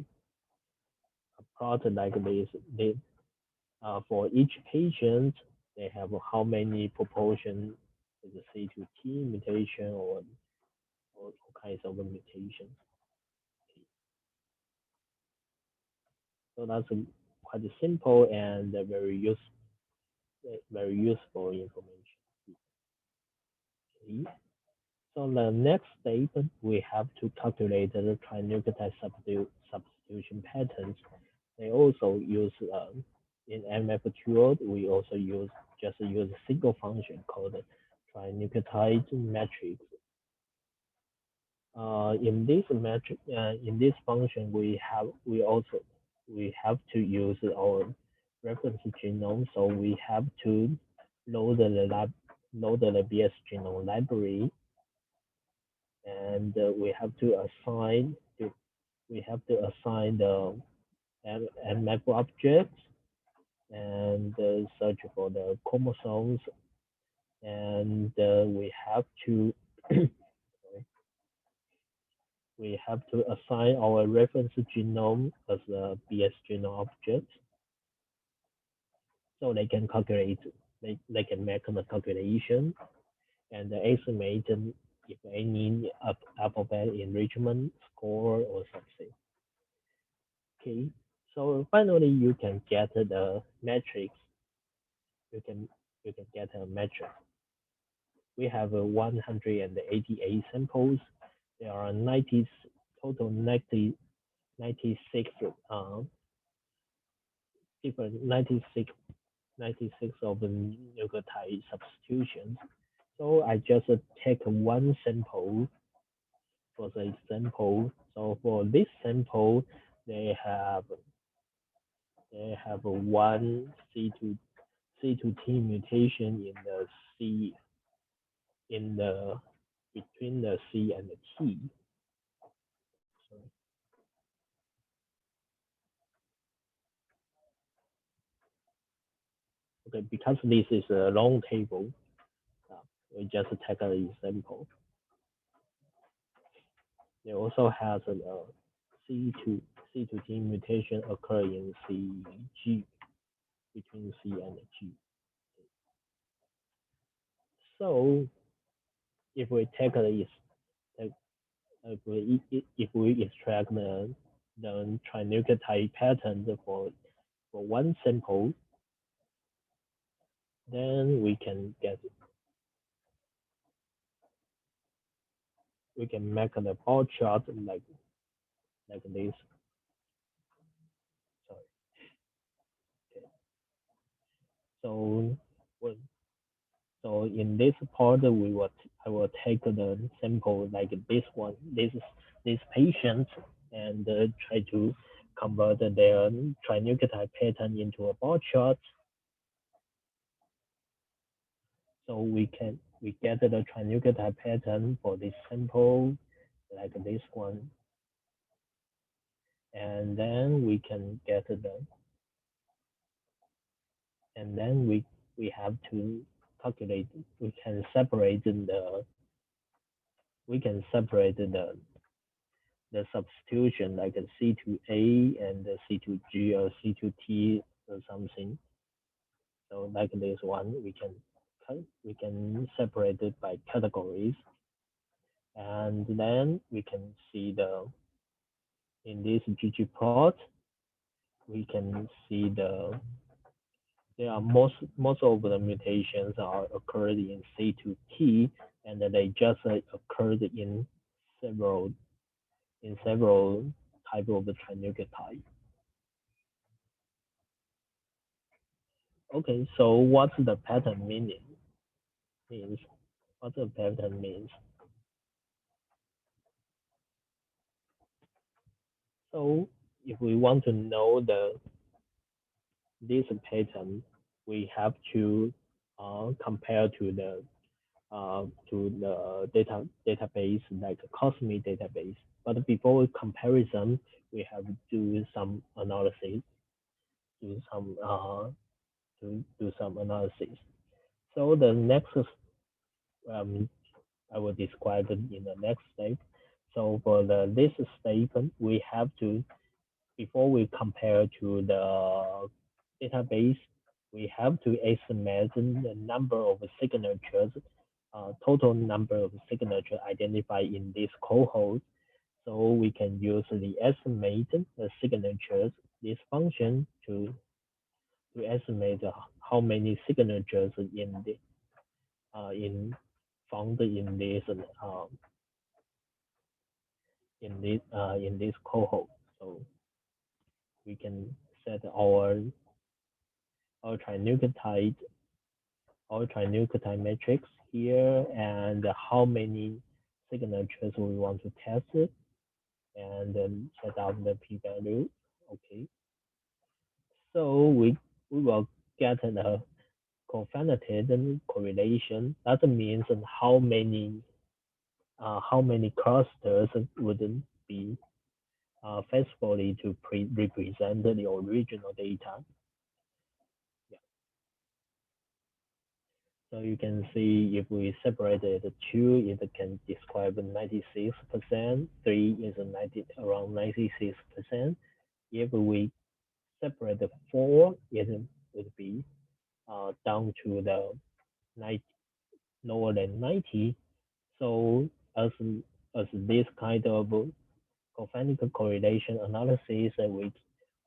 plot like this. For each patient, they have how many proportion is a C to T mutation or all kinds of mutations. So that's quite simple and very useful information. Okay. So the next step, we have to calculate the trinucleotide substitution patterns. They also use in MF tool, we also use a single function called trinucleotide matrix. In this function, we have to use our reference genome, so we have to load the BS genome library, and we have to assign the map objects and search for the chromosomes, and we have to we have to assign our reference genome as a BS genome object, so they can calculate, they can make the calculation and estimate if any APOBEC enrichment score or something. Okay, so finally you can get the matrix. You can get a matrix. We have 188 samples. There are 96 different 96 of the nucleotide substitutions. So I just take one sample for the example. So for this sample, they have one C to T mutation in the C between the C and the T. Sorry. Okay, because this is a long table, we just take an example. They also has a C to T mutation occur in CG, between C and G. So if we take if we extract the trinucleotide pattern for one sample, then we can make the bar chart like this. Sorry. So, so in this part, I will take the sample like this one, this patient, and try to convert their trinucleotide pattern into a bar chart. So we get the trinucleotide pattern for this sample, like this one, and then we can get and then we have to calculate. We can separate the substitution like a C2A and the C2G or C2T or something. So like this one, we can separate it by categories, and then we can see in this ggplot we can see there are most of the mutations are occurred in C2T, and they just occurred several several type of trinucleotide. Okay, so what's the pattern means? What the pattern means? So if we want to know this pattern, we have to compare to the database like Cosmic database. But before comparison, we have to do some analysis, do some do some analysis. So the next um, I will describe it in the next step. So for this step, we have to, before we compare to the database, we have to estimate the number of signatures, total number of signatures identified in this cohort. So we can use the estimate the signatures, this function to estimate how many signatures in found in this cohort. So we can set our trinucleotide matrix here and how many signatures we want to test it, and then set out the p-value. Okay, so we will get a confinated correlation. That means how many clusters would be faithfully to represent the original data. Yeah. So you can see if we separated two, it can describe 96%, three is around 96%. If we separate the four, it would be down to the 90, lower than 90. So as this kind of confidential correlation analysis, we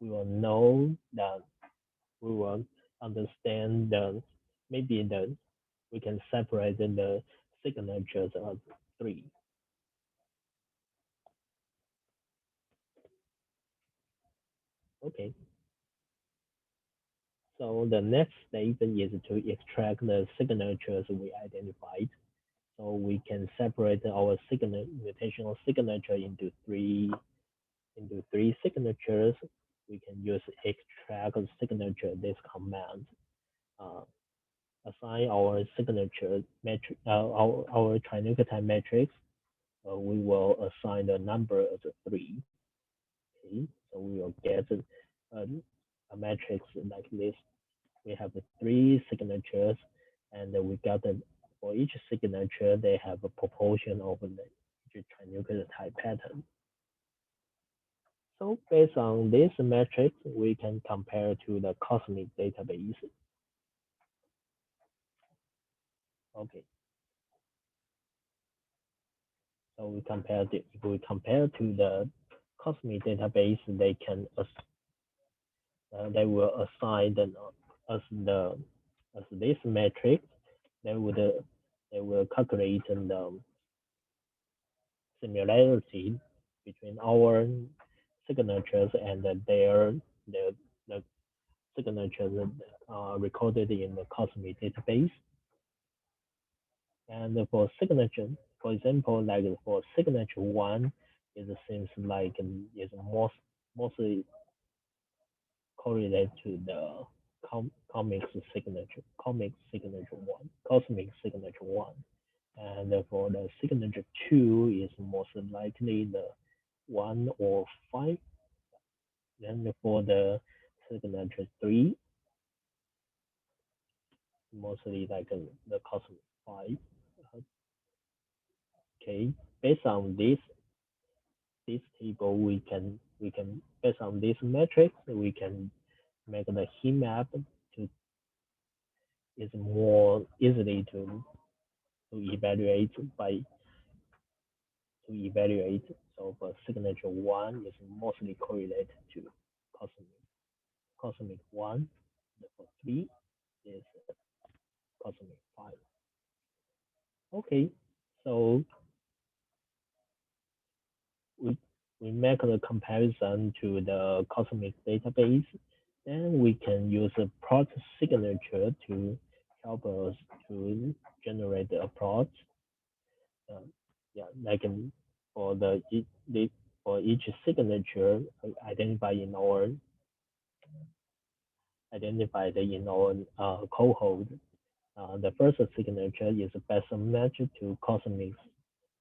will know that we will understand maybe we can separate the signatures of three. Okay. So the next step is to extract the signatures we identified. So we can separate our mutational signature into three signatures. We can use extract signature this command. Uh, Assign our signature metric, our trinucleotide matrix. We will assign the number as three. Okay, so we will get a matrix like this. We have three signatures, and we got for each signature they have a proportion of the trinucleotide pattern. So based on this matrix, we can compare to the Cosmic database. Okay. So if we compare to the Cosmic database, they will assign as this metric. They will calculate the similarity between our signatures and their the signatures recorded in the cosmic database. And for signature, for example, like for signature one, it seems like is mostly correlate to the comic signature one, cosmic signature one. And for the signature two is most likely the 1 or 5. Then for the signature three, mostly like the cosmic 5. Okay, based on this table, we can based on this metric, we can make the heat map to is more easily to evaluate by to evaluate. So for signature one is mostly correlated to cosmic one. For three is cosmic 5. Okay, so we we make the comparison to the cosmic database, then we can use a plot signature to help us to generate a plot. Yeah, like for for each signature identified in our cohort. The first signature is best match to cosmic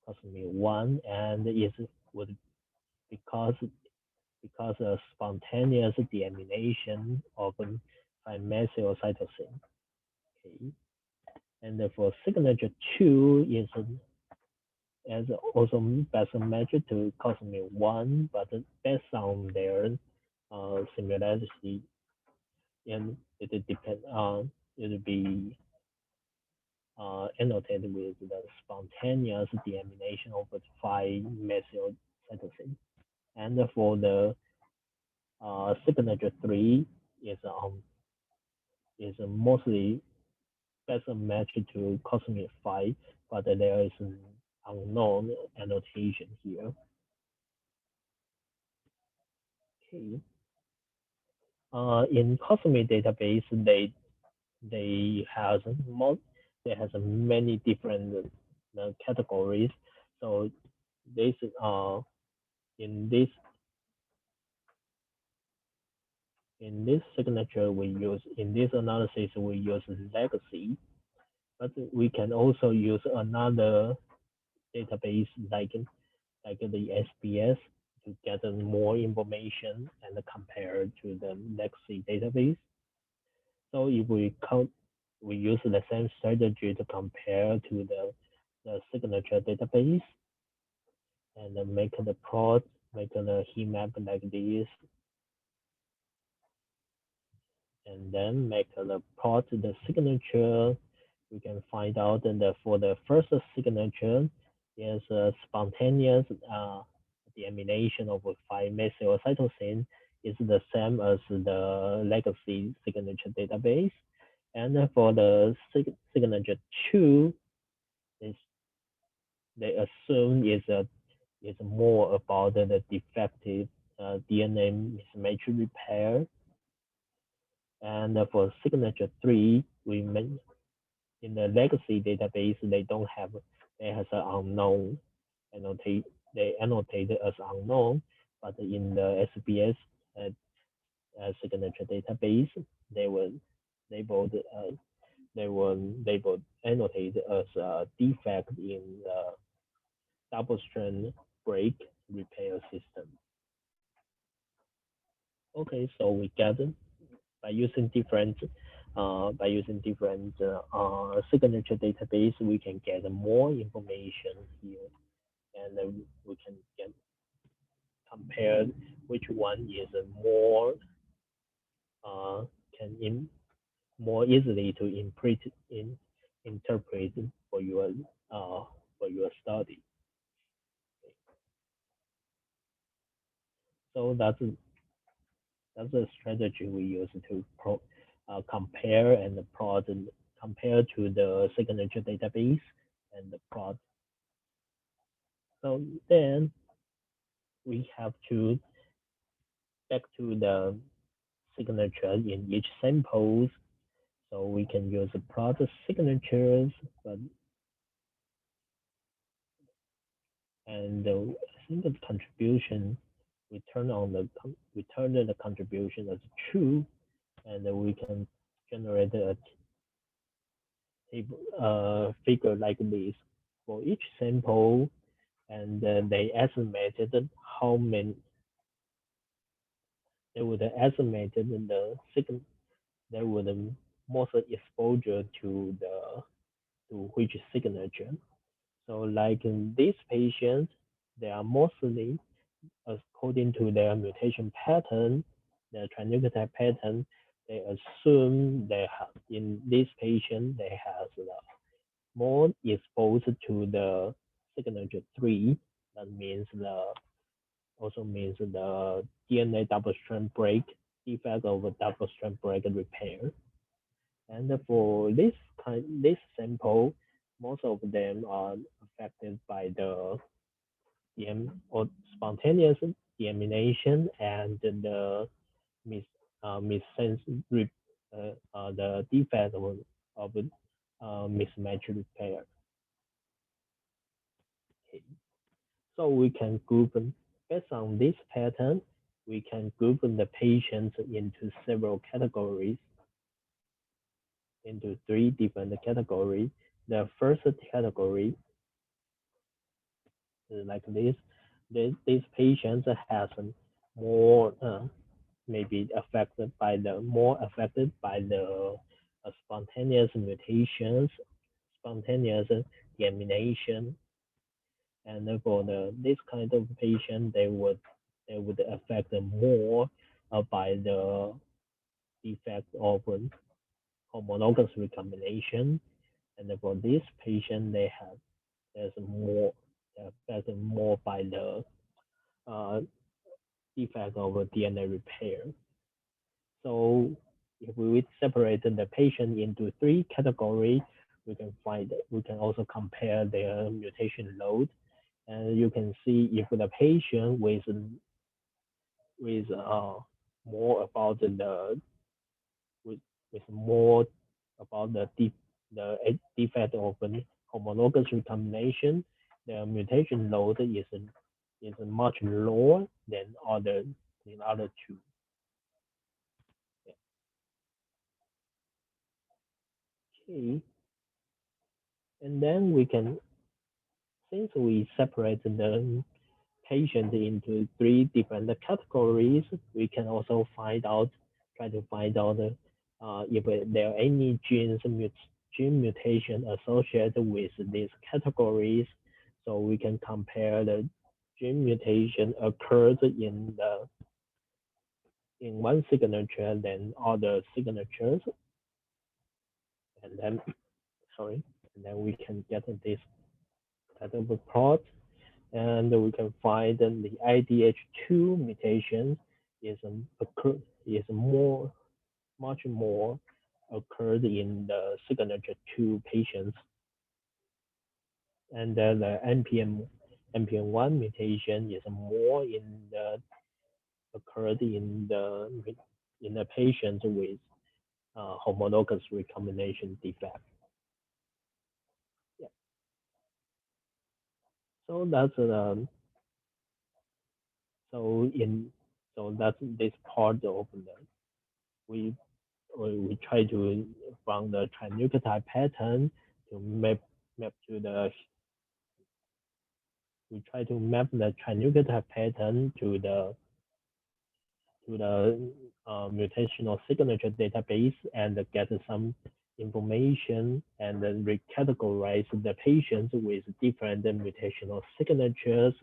one, and is would because a spontaneous deamination of methyl cytosine. Okay, and for signature two is as also best match to cosmic one, but based on their similarity, and it depend on it will be annotated with the spontaneous deamination of 5-methyl cytosine. And for the signature three is mostly best match to cosmic 5, but there is an unknown annotation here. Okay. In cosmic database, they has many different categories. So this in this signature we use in this analysis we use legacy, but we can also use another database like the SBS to get more information and compare to the legacy database. So if we use the same strategy to compare to the signature database and make the plot, make the heat map like this, and then make the plot the signature. We can find out that for the first signature is a spontaneous deamination of 5-methyl cytosine is the same as the legacy signature database. And for the signature 2, is they assume is more about the defective DNA mismatch repair. And for signature 3, in the legacy database they has an unknown they annotate as unknown, but in the SBS signature database they were labeled annotated as a defect in the double strand break repair system. Okay, so we get by using different signature database, we can get more information here, and then we can compare which one is more can more easily to interpret for your study. So that's a strategy we use to compare and plot and compare to the signature database and the plot. So then we have to back to the signature in each samples. So we can use plot signatures, and I think the contribution we turn the contribution as true, and we can generate a table figure like this for each sample, and they estimated how many they would estimated the signal they would most exposure to which signature. So like in these patients, they are mostly according to their mutation pattern, the trinucleotide pattern, they assume they have in this patient they have more exposed to the signature 3. That means also means the DNA double strand break defect of a double strand break repair. And for this sample, most of them are affected by the or spontaneous deamination and the mis missense the defect of mismatch repair. Okay. So we can group based on this pattern, we can group the patients into several categories, into 3 different categories. The first category is like this. These patients has more maybe more affected by the spontaneous mutations, spontaneous deamination, and for this kind of patient, they would affect more by the defect of homologous recombination, and for this patient, there's more affected more by the uh, defect of DNA repair. So if we separate the patient into 3 categories, we can also compare their mutation load, and you can see if the patient with more about with, with more about the defect of homologous recombination, the mutation load is much lower than other 2. Okay, and then since we separate the patient into 3 different categories, we can also try to find out if there are any gene mutation associated with these categories. So we can compare the gene mutation occurs in one signature than other signatures, and then we can get this kind of plot, and we can find that the IDH2 mutation is much more occurred in the signature 2 patients, and then the NPM1 mutation is more occurred in the patients with homologous recombination defect. Yeah. So that's that's this part of we try to from the trinucleotide pattern to map to the we try to map the trinucleotide pattern to the mutational signature database and get some information, and then recategorize the patients with different mutational signatures,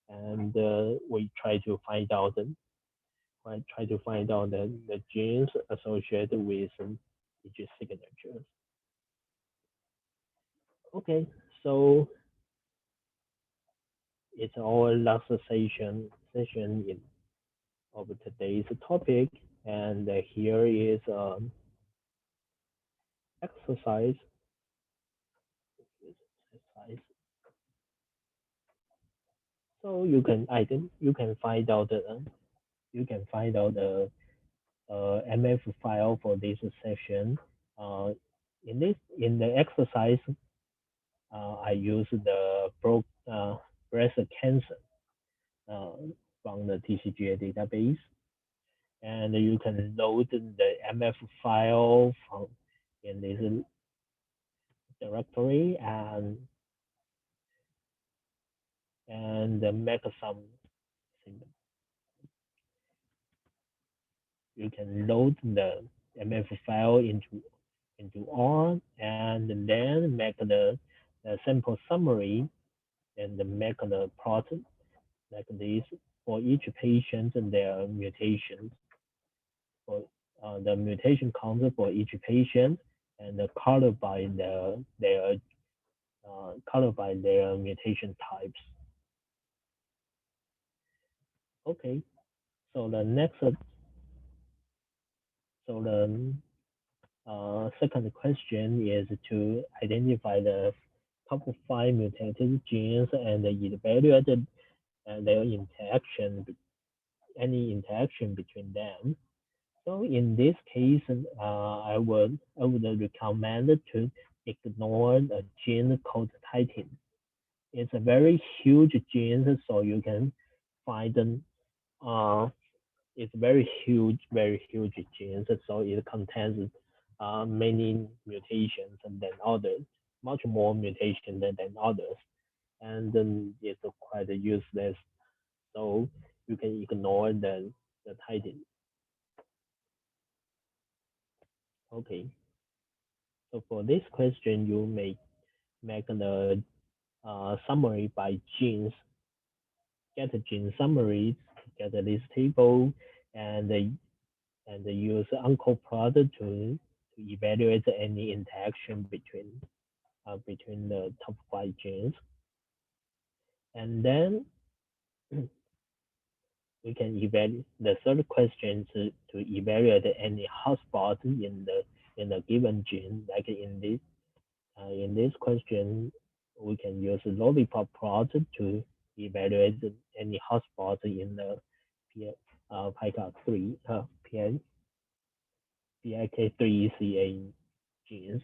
and we try to find out the genes associated with each signature. Okay, so it's our last session of today's topic, and here is exercise. So you can find out the MF file for this session. In the exercise, I use the breast cancer from the TCGA database, and you can load the MF file from in this directory and make some. You can load the MF file into R and then make the sample summary and make the plot like this for each patient and their mutations for the mutation count for each patient and colored by their mutation types. Okay, so the second question is to identify the top 5 mutated genes and evaluate their any interaction between them. So in this case, I would recommend to ignore the gene called titin. It's a very huge gene, so you can find it's very huge genes, so it contains many mutations than others, much more mutations than others, and then it's quite useless. So you can ignore the titin. Okay. So for this question, you may make the summary by genes. Get a gene summary, get this table, and use UncoProt to evaluate any interaction between the top 5 genes. And then we can evaluate the third question to evaluate any hotspot in the given gene. Like in this question, we can use lollipop plot to evaluate any hotspot in the PIK3 PIK3CA genes.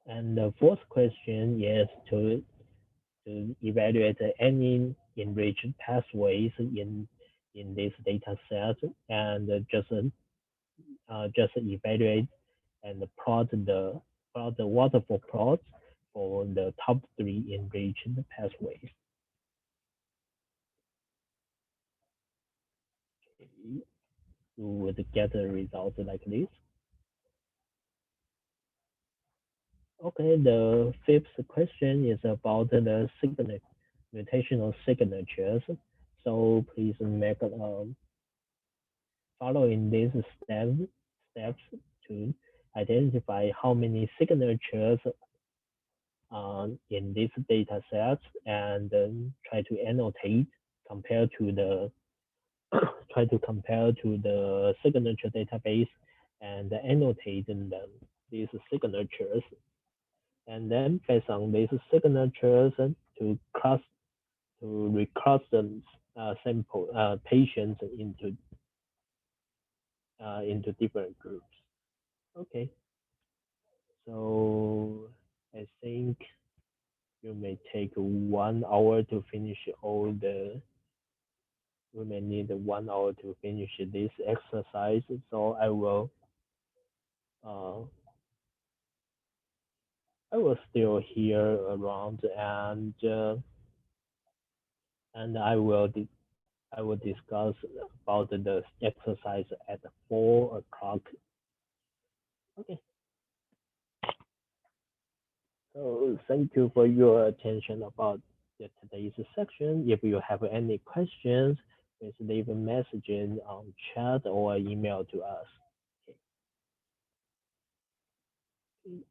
And the fourth question is to evaluate any enriched pathways in this data set and just evaluate and plot the waterfall plots for the top 3 enriched pathways. Okay. You would get a result like this. Okay, the fifth question is about the mutational signatures. So please make following these steps to identify how many signatures in this data set and try to annotate compared to the signature database and annotate these signatures, and then based on these signatures to reclass the sample patients into different groups. Okay, so I think you may take 1 hour to finish all the. We may need 1 hour to finish this exercise, so I will still here around and I will discuss about the exercise at 4 o'clock. Okay. So thank you for your attention about today's section. If you have any questions, please leave a message on chat or email to us. Okay.